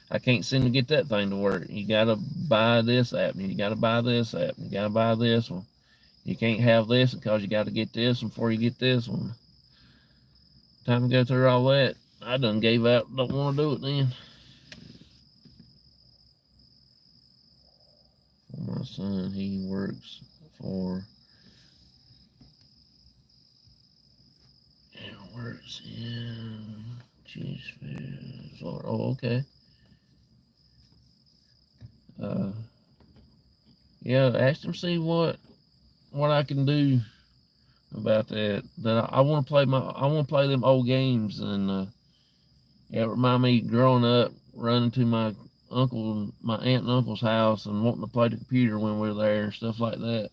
I can't seem to get that thing to work. You gotta buy this app, and you gotta buy this app, and you gotta buy this one. You can't have this because you got to get this one before you get this one. Time to go through all that, I done gave up. Don't want to do it then. For my son, he works for. It works in Cheesefield, Florida. Oh, okay. Yeah, ask him see what I can do about that. That I want to play I want to play them old games, and it remind me growing up running to my aunt and uncle's house and wanting to play the computer when we were there and stuff like that.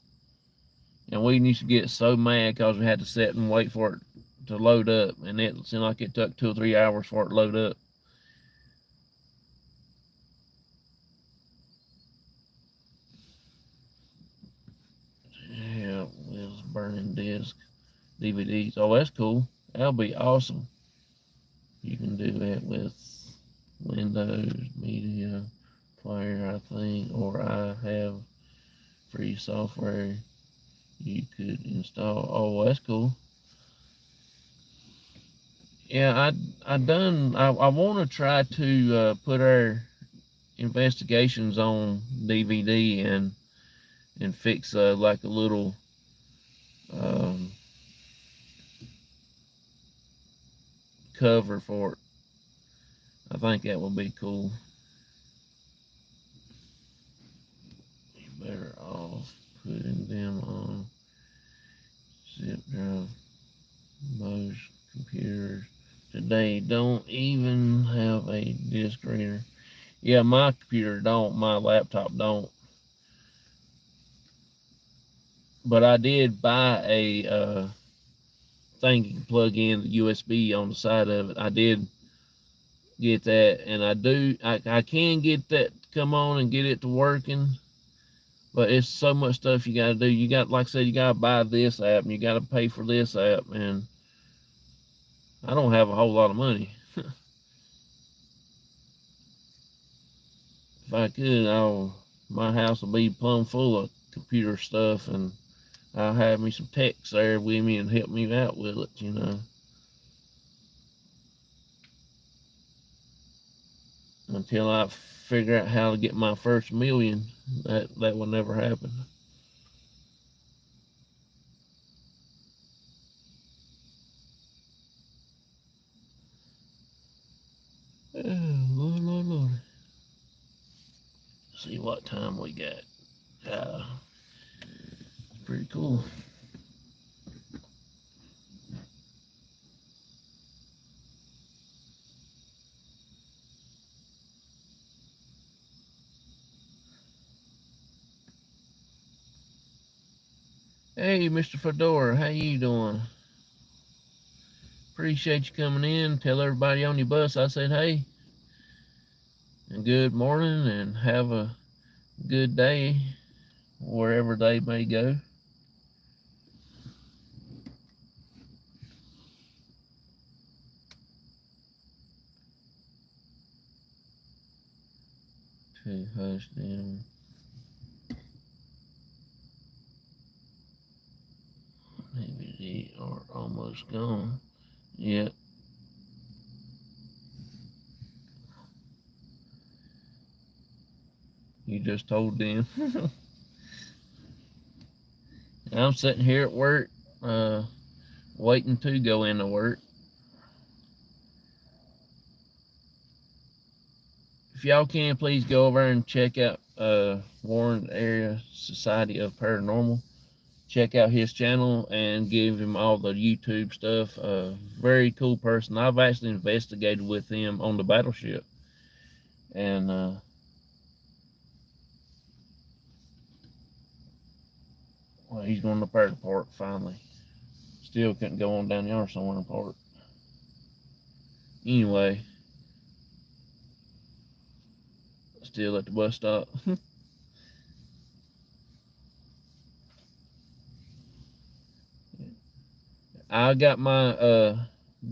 And we used to get so mad because we had to sit and wait for it to load up, and it seemed like it took 2 or 3 hours for it to load up. Yeah, with burning disc DVDs. Oh, that's cool. That'll be awesome. You can do that with Windows Media Player, I think, or I have free software you could install. Oh, that's cool. Yeah, I want to try to put our investigations on DVD and fix like a little um, cover for it. I think that would be cool. You're better off putting them on zip drive. Most computers today don't even have a disk reader. Yeah, my computer don't, my laptop don't. But I did buy a thing you can plug in the USB on the side of it. I did get that, and I can get that to come on and get it to working. But it's so much stuff you gotta do. You got, like I said, you gotta buy this app, and you gotta pay for this app, and I don't have a whole lot of money. If I could, my house will be plumb full of computer stuff, and I'll have me some techs there with me and help me out with it, until I figure out how to get my first million. That will never happen. Oh, Lord. See what time we got. It's pretty cool. Hey, Mr. Fedora, how you doing? Appreciate you coming in. Tell everybody on your bus I said hey. And good morning, and have a good day wherever they may go. To hush them. Maybe they are almost gone. Yep. You just told them. I'm sitting here at work, waiting to go into work. If y'all can, please go over and check out Warren Area Society of Paranormal. Check out his channel and give him all the YouTube stuff. Very cool person. I've actually investigated with him on the battleship, and well, he's going to the the park finally. Still couldn't go on down yonder somewhere in the park. Anyway, still at the bus stop. I got my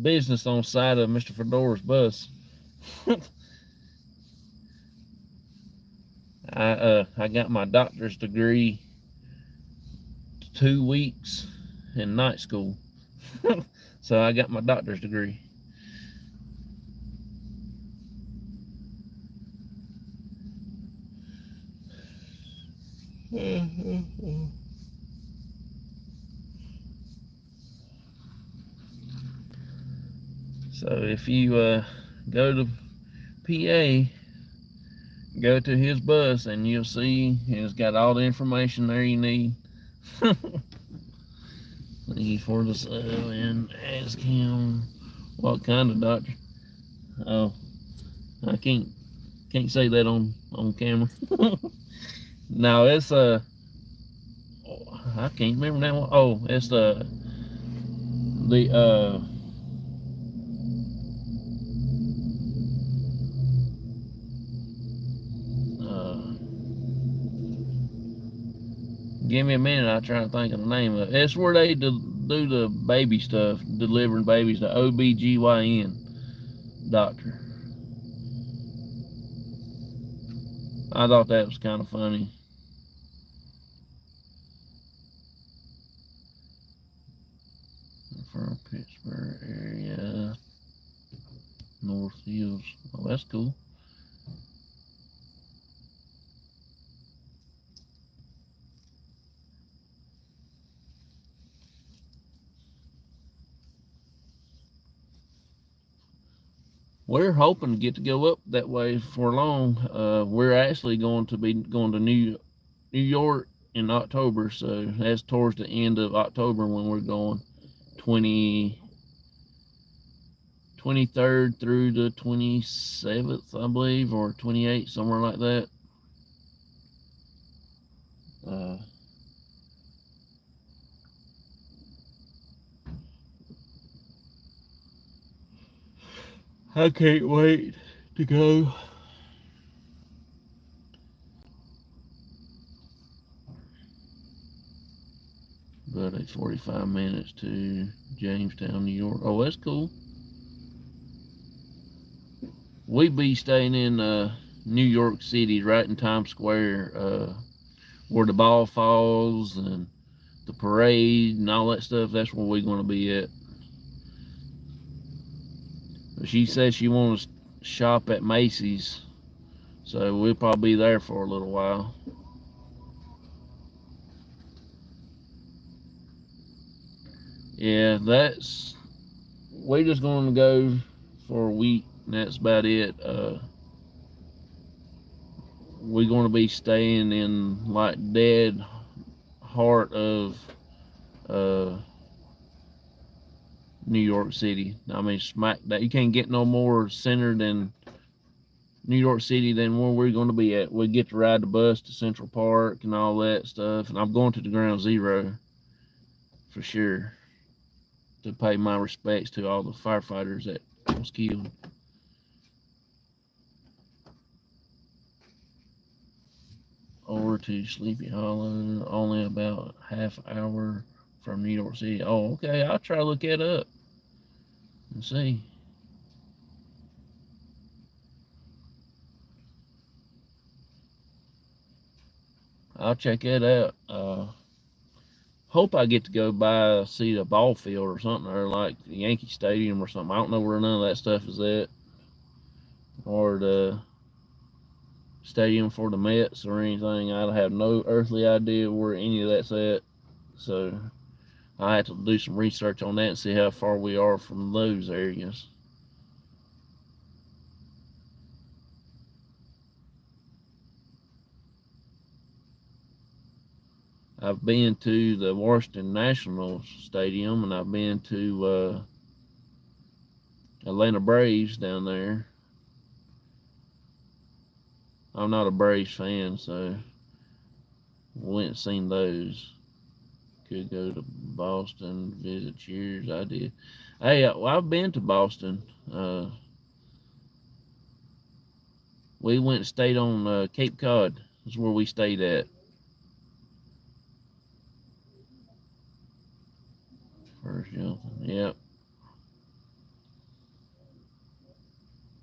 business on side of Mr. Fedora's bus. I got my doctor's degree 2 weeks in night school. So I got my doctor's degree. So if you go to PA, go to his bus and you'll see it's got all the information there you need. For the sub and ask him what kind of doctor. Oh, I can't say that on camera. No, it's I can't remember that one. Oh, it's the give me a minute, I'll try to think of the name of it. It's where they do the baby stuff, delivering babies, the OBGYN doctor. I thought that was kind of funny. From Pittsburgh area, North Hills. Oh, that's cool. We're hoping to get to go up that way for long. We're actually going to be going to New York in October, so that's towards the end of October when we're going. 23rd through the 27th, I believe, or 28th, somewhere like that. I can't wait to go. But it's 45 minutes to Jamestown, New York. Oh, that's cool. We be staying in New York City, right in Times Square, where the ball falls and the parade and all that stuff. That's where we're going to be at. She says she wants to shop at Macy's, so we'll probably be there for a little while. Yeah, we're just going to go for a week, and that's about it. We're going to be staying in like dead heart of New York City. I mean, smack that. You can't get no more centered than New York City than where we're going to be at. We get to ride the bus to Central Park and all that stuff. And I'm going to the Ground Zero for sure to pay my respects to all the firefighters that was killed. Over to Sleepy Hollow, only about half hour from New York City. Oh, okay. I'll try to look that up and see. I'll check that out. Hope I get to go by see the ball field or something, or like the Yankee Stadium or something. I don't know where none of that stuff is at, or the stadium for the Mets or anything. I have no earthly idea where any of that's at. So I have to do some research on that and see how far we are from those areas. I've been to the Washington National Stadium, and I've been to Atlanta Braves down there. I'm not a Braves fan, so went and seen those. Could go to Boston, visit Cheers. I did. Hey, I've been to Boston. We went and stayed on Cape Cod. That's where we stayed at. First jumping. Yep.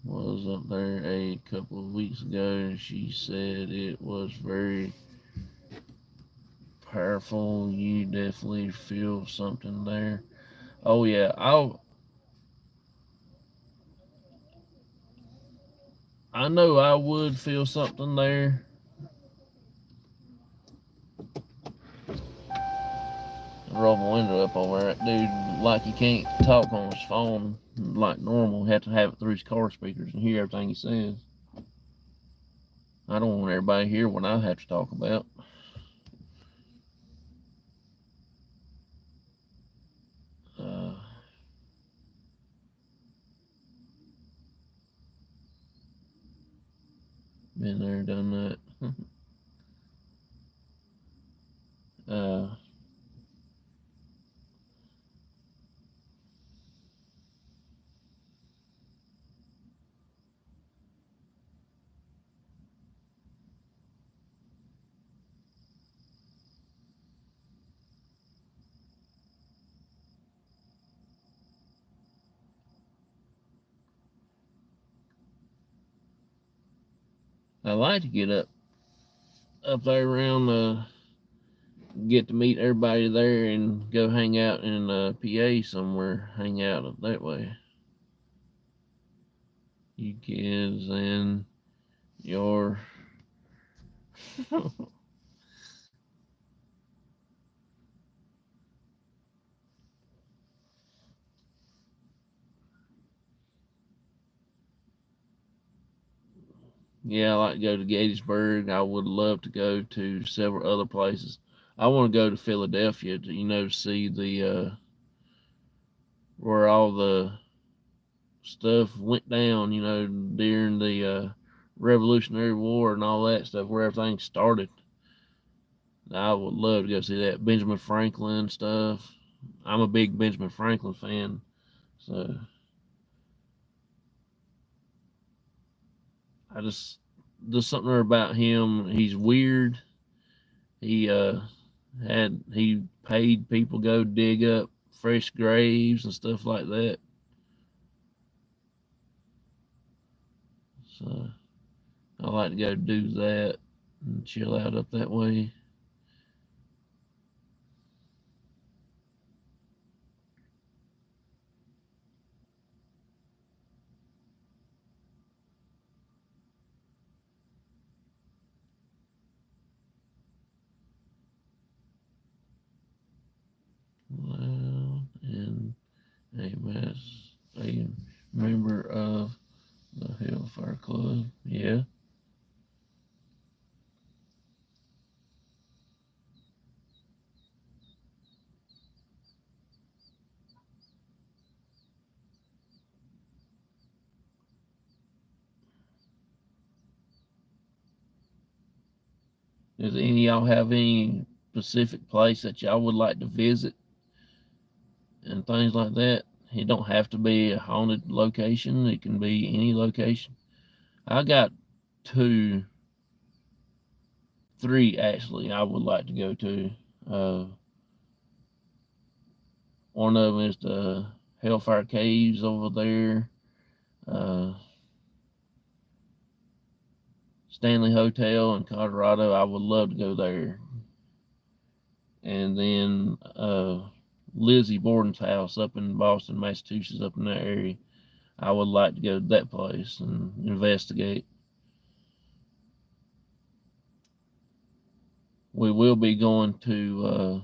Was up there a couple of weeks ago, and she said it was very powerful. You definitely feel something there. Oh yeah, I know I would feel something there. Roll my window up over there. That dude, like he can't talk on his phone like normal. He had to have it through his car speakers and hear everything he says. I don't want everybody to hear what I have to talk about. Uh, been there, done that. uh, I like to get up there around, get to meet everybody there and go hang out in PA somewhere. Hang out that way. You kids and your yeah, I like to go to Gettysburg. I would love to go to several other places. I want to go to Philadelphia to see the where all the stuff went down. During the Revolutionary War and all that stuff, where everything started. I would love to go see that Benjamin Franklin stuff. I'm a big Benjamin Franklin fan, so I just something about him. He's weird. He paid people go dig up fresh graves and stuff like that. So I like to go do that and chill out up that way. Well, and a member of the Hellfire Club. Yeah. Does any of y'all have any specific place that y'all would like to visit and things like that? It don't have to be a haunted location. It can be any location. I got two, three actually. I would like to go to. Uh, One of them is the Hellfire Caves over there. Uh, Stanley Hotel in Colorado. I would love to go there. And then Lizzie Borden's house up in Boston, Massachusetts, up in that area. I would like to go to that place and investigate. We will be going to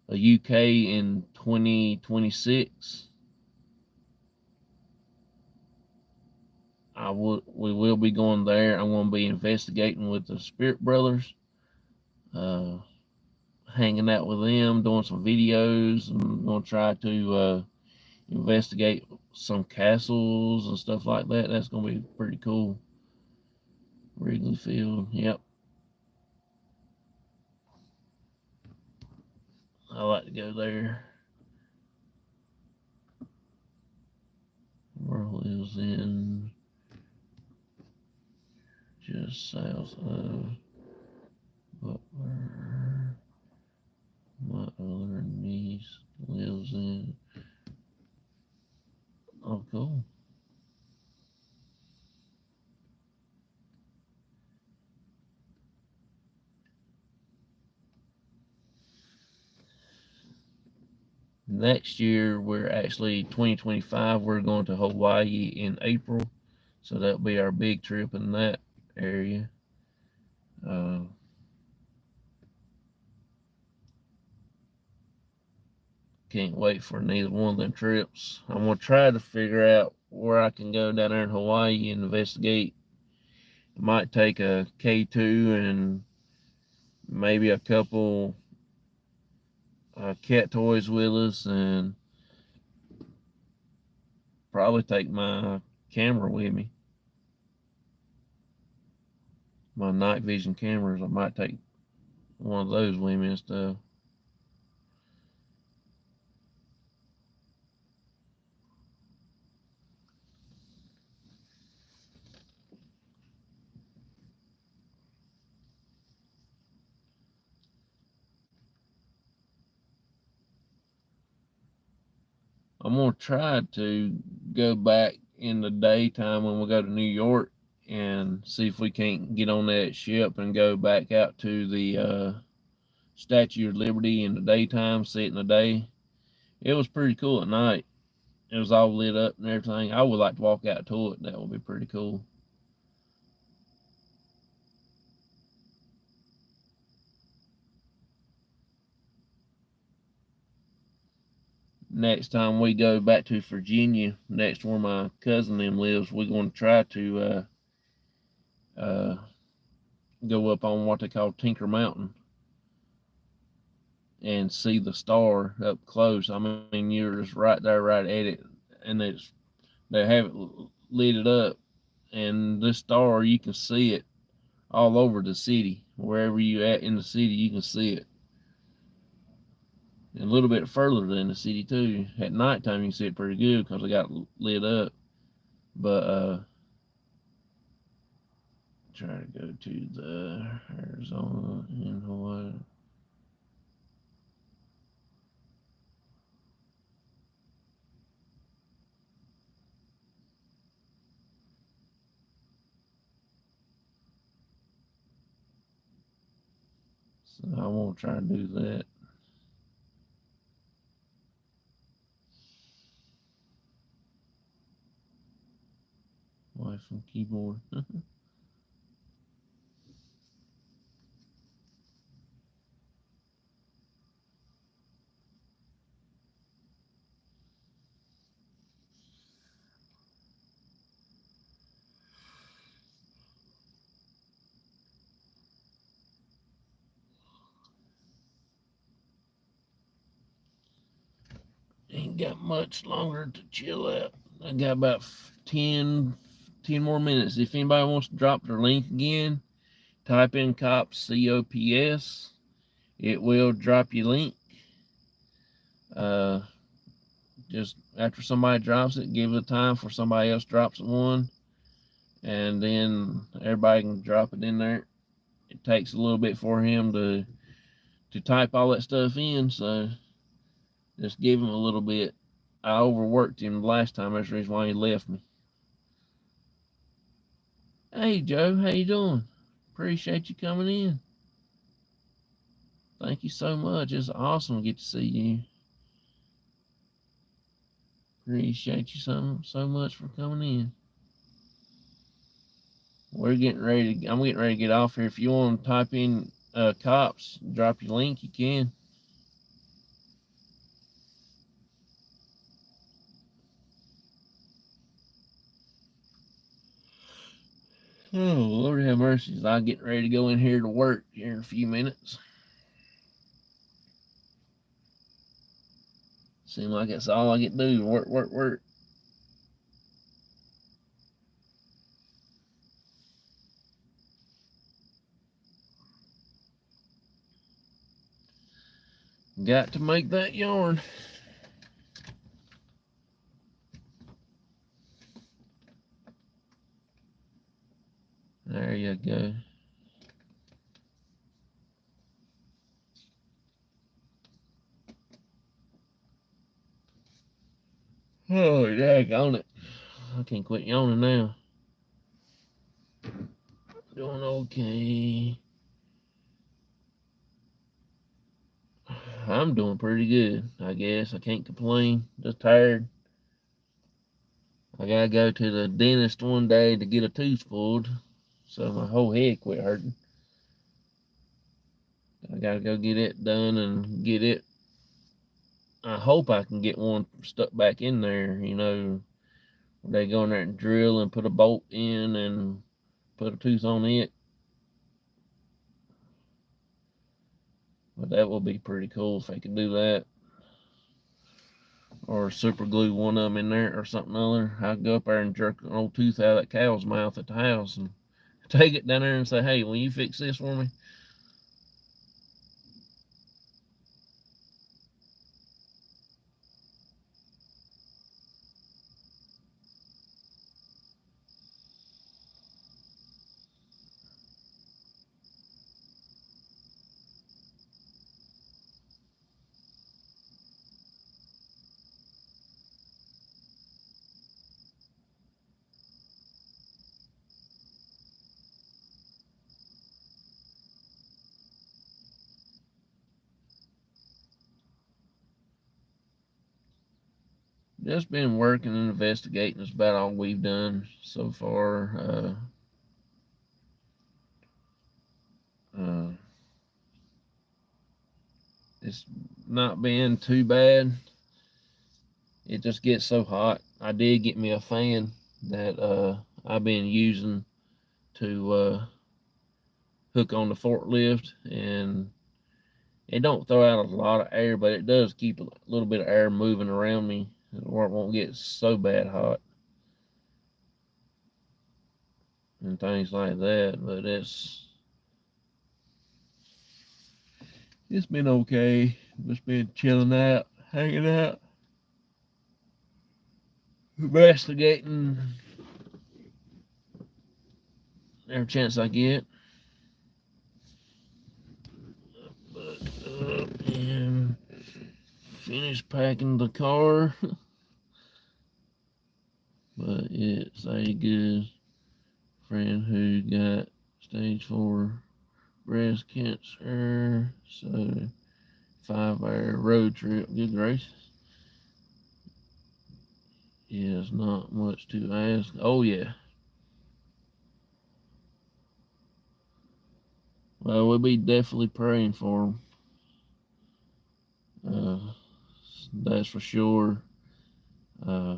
a UK in 2026. We will be going there. I'm going to be investigating with the Spirit Brothers. Uh, hanging out with them, doing some videos. I'm gonna try to investigate some castles and stuff like that. That's gonna be pretty cool. Wrigley Field, yep. I like to go there. World is in just south of Butler. My other niece lives in. Oh, cool. Next year, we're actually 2025. We're going to Hawaii in April, so that'll be our big trip in that area. Uh, Can't wait for neither one of them trips. I'm gonna try to figure out where I can go down there in Hawaii and investigate. I might take a K2 and maybe a couple cat toys with us, and probably take my camera with me. My night vision cameras. I might take one of those with me and stuff. I'm gonna try to go back in the daytime when we go to New York and see if we can't get on that ship and go back out to the Statue of Liberty in the daytime, see it in the day. It was pretty cool at night. It was all lit up and everything. I would like to walk out to it. That would be pretty cool. Next time we go back to Virginia, next where my cousin them lives, we're going to try to uh, go up on what they call Tinker Mountain and see the star up close. I mean, you're just right there, right at it, and they have it lit it up, and this star you can see it all over the city. Wherever you at in the city, you can see it. And a little bit further than the city too. At nighttime, you can see it pretty good because it got lit up. But try to go to the Arizona and Hawaii. So I won't try to do that. Away from keyboard. Ain't got much longer to chill out. I got about 10 more minutes. If anybody wants to drop their link again, type in COPS, COPS. It will drop your link. Uh, just after somebody drops it, give it a time for somebody else drops one, and then everybody can drop it in there. It takes a little bit for him to type all that stuff in, so just give him a little bit. I overworked him the last time. That's the reason why he left me. Hey Joe, how you doing? Appreciate you coming in. Thank you so much. It's awesome to get to see you. Appreciate you so much for coming in. We're getting ready to. I'm getting ready to get off here. If you want to type in cops, drop your link. You can. Oh Lord have mercy! I'm getting ready to go in here to work here in a few minutes. Seems like that's all I get to do. Work, work, work. Got to make that yarn. There you go. Oh, daggone it. I can't quit yawning now. Doing okay. I'm doing pretty good, I guess. I can't complain. Just tired. I gotta go to the dentist one day to get a tooth pulled, so my whole head quit hurting. I gotta go get it done and get it. I hope I can get one stuck back in there, they go in there and drill and put a bolt in and put a tooth on it. But that will be pretty cool if they can do that. Or super glue one of them in there or something other. I'd go up there and jerk an old tooth out of that cow's mouth at the house and take it down there and say, hey, will you fix this for me? Just been working and investigating is about all we've done so far. Uh, it's not been too bad. It just gets so hot. I did get me a fan that I've been using to hook on the forklift, and it don't throw out a lot of air, but it does keep a little bit of air moving around me, or it won't get so bad hot and things like that. But it's been okay. Just been chilling out, hanging out, investigating every chance I get. But and finished packing the car. But it's a good friend who got stage 4 breast cancer. So 5-hour road trip. Good gracious. Is not much to ask. Oh yeah. Well, we'll be definitely praying for him. That's for sure. Uh,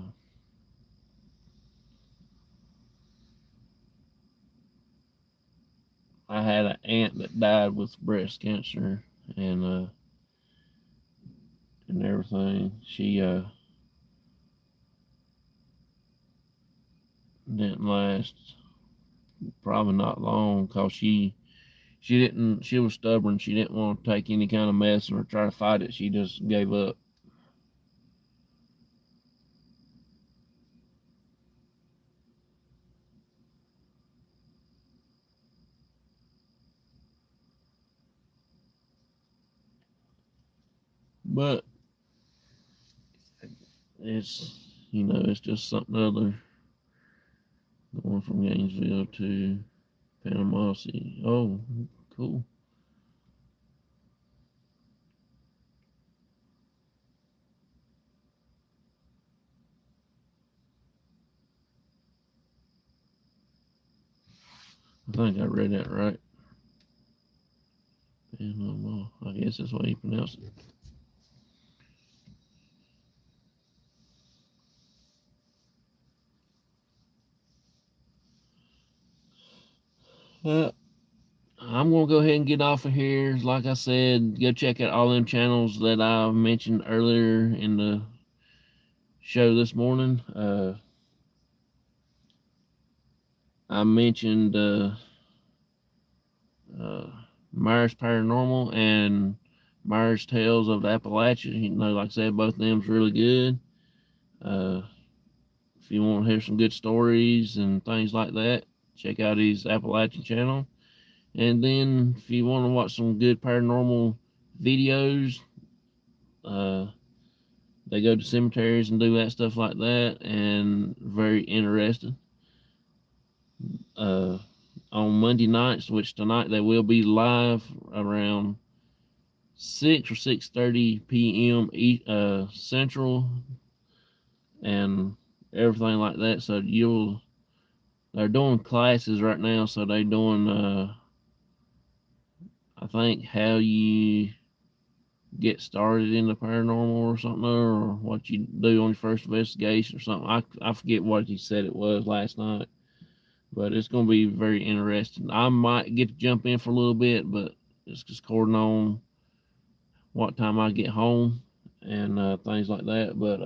I had an aunt that died with breast cancer and everything. She didn't last probably not long because she was stubborn. She didn't want to take any kind of medicine or try to fight it. She just gave up. But it's just something other going from Gainesville to Panama City. Oh, cool. I think I read that right. Panama. I guess that's why you pronounce it. Well, I'm going to go ahead and get off of here. Like I said, go check out all them channels that I mentioned earlier in the show this morning. I mentioned Myers Paranormal and Myers Tales of Appalachia. You know, like I said, both of them's really good. If you want to hear some good stories and things like that, check out his Appalachian channel. And then if you want to watch some good paranormal videos, they go to cemeteries and do that stuff like that, and very interesting. On Monday nights, which tonight they will be live around 6 or 6:30 p.m. Central, and everything like that. So they're doing classes right now. So they're doing, I think, how you get started in the paranormal or something, or what you do on your first investigation or something. I forget what he said it was last night, but it's going to be very interesting. I might get to jump in for a little bit, but it's just according on what time I get home and things like that. But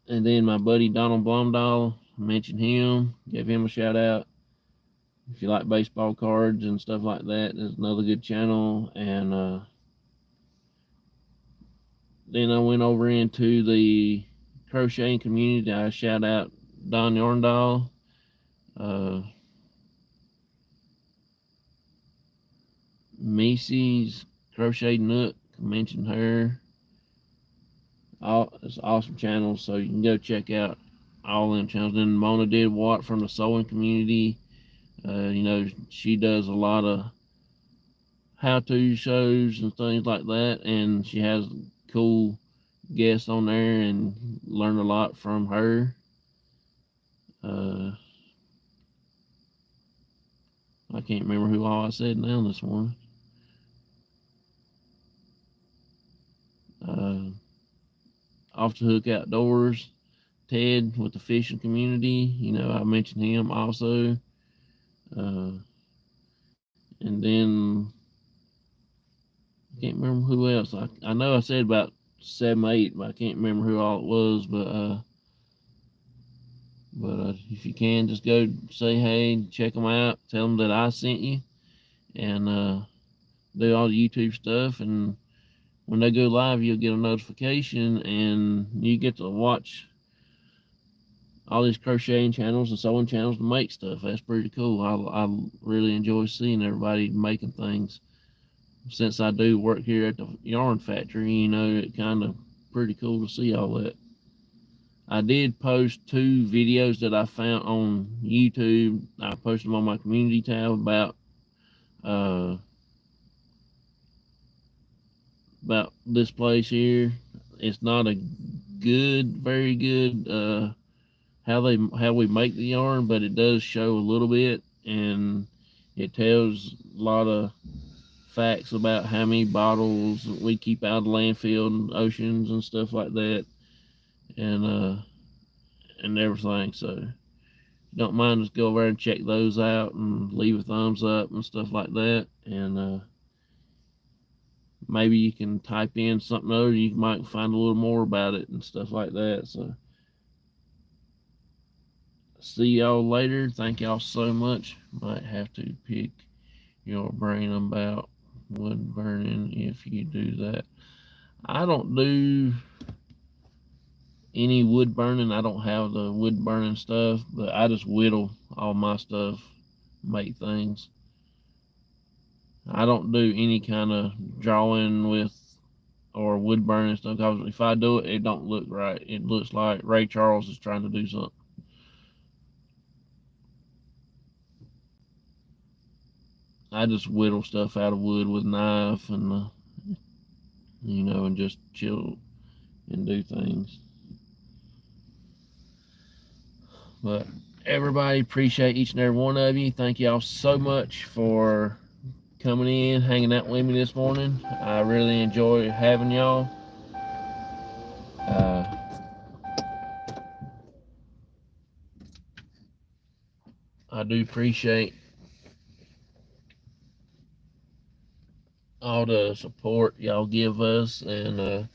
and then my buddy Donald Blumdahl, mentioned him, give him a shout out. If you like baseball cards and stuff like that, there's another good channel. And then I went over into the crocheting community. I shout out Don Yarndahl, Macy's Crochet Nook, mentioned her. It's an awesome channel, so you can go check out all them channels. Then Mona Did What from the sewing community. You know, she does a lot of how-to shows and things like that, and she has cool guests on there, and learn a lot from her. I can't remember who all I said now this morning. Off the Hook Outdoors, Ted with the fishing community. You know, I mentioned him also. And then I can't remember who else. I know I said about 7, 8, but I can't remember who all it was. But if you can, just go say hey, check them out, tell them that I sent you, and do all the YouTube stuff. And when they go live, you'll get a notification, and you get to watch all these crocheting channels and sewing channels to make stuff. That's pretty cool. I really enjoy seeing everybody making things. Since I do work here at the yarn factory, you know, it kind of pretty cool to see all that. I did post 2 videos that I found on YouTube. I posted them on my community tab about this place here. It's not a very good how we make the yarn, but it does show a little bit, and it tells a lot of facts about how many bottles we keep out of the landfill and oceans and stuff like that, and everything. So if you don't mind, just go over and check those out and leave a thumbs up and stuff like that. And maybe you can type in something other, you might find a little more about it and stuff like that. So see y'all later. Thank y'all so much. Might have to pick your brain about wood burning if you do that. I don't do any wood burning. I don't have the wood burning stuff, but I just whittle all my stuff, make things. I don't do any kind of drawing with or wood burning stuff, because if I do it, it don't look right. It looks like Ray Charles is trying to do something. I just whittle stuff out of wood with a knife, and you know, and just chill and do things. But everybody, appreciate each and every one of you. Thank y'all so much for coming in, hanging out with me this morning. I really enjoy having y'all. I do appreciate all the support y'all give us, and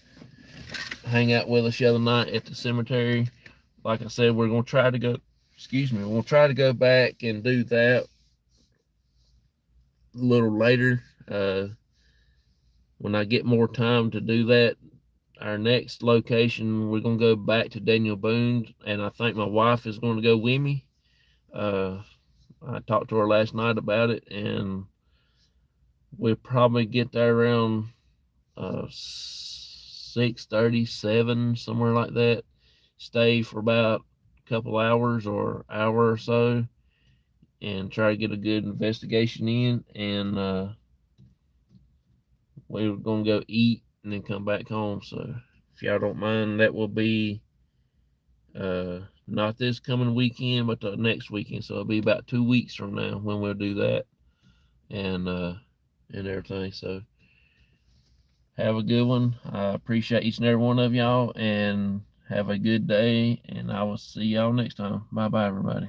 hang out with us the other night at the cemetery. Like I said, we're gonna try to go. Excuse me. We'll try to go back and do that a little later. When I get more time to do that, our next location, we're gonna go back to Daniel Boone, and I think my wife is gonna go with me. Uh, I talked to her last night about it, and we'll probably get there around 6:37, somewhere like that. Stay for about a couple hours or hour or so, and try to get a good investigation in. And we're gonna go eat and then come back home. So if y'all don't mind, that will be not this coming weekend, but the next weekend. So it'll be about 2 weeks from now when we'll do that, and everything. So have a good one. I appreciate each and every one of y'all, and have a good day, and I will see y'all next time. Bye bye, everybody.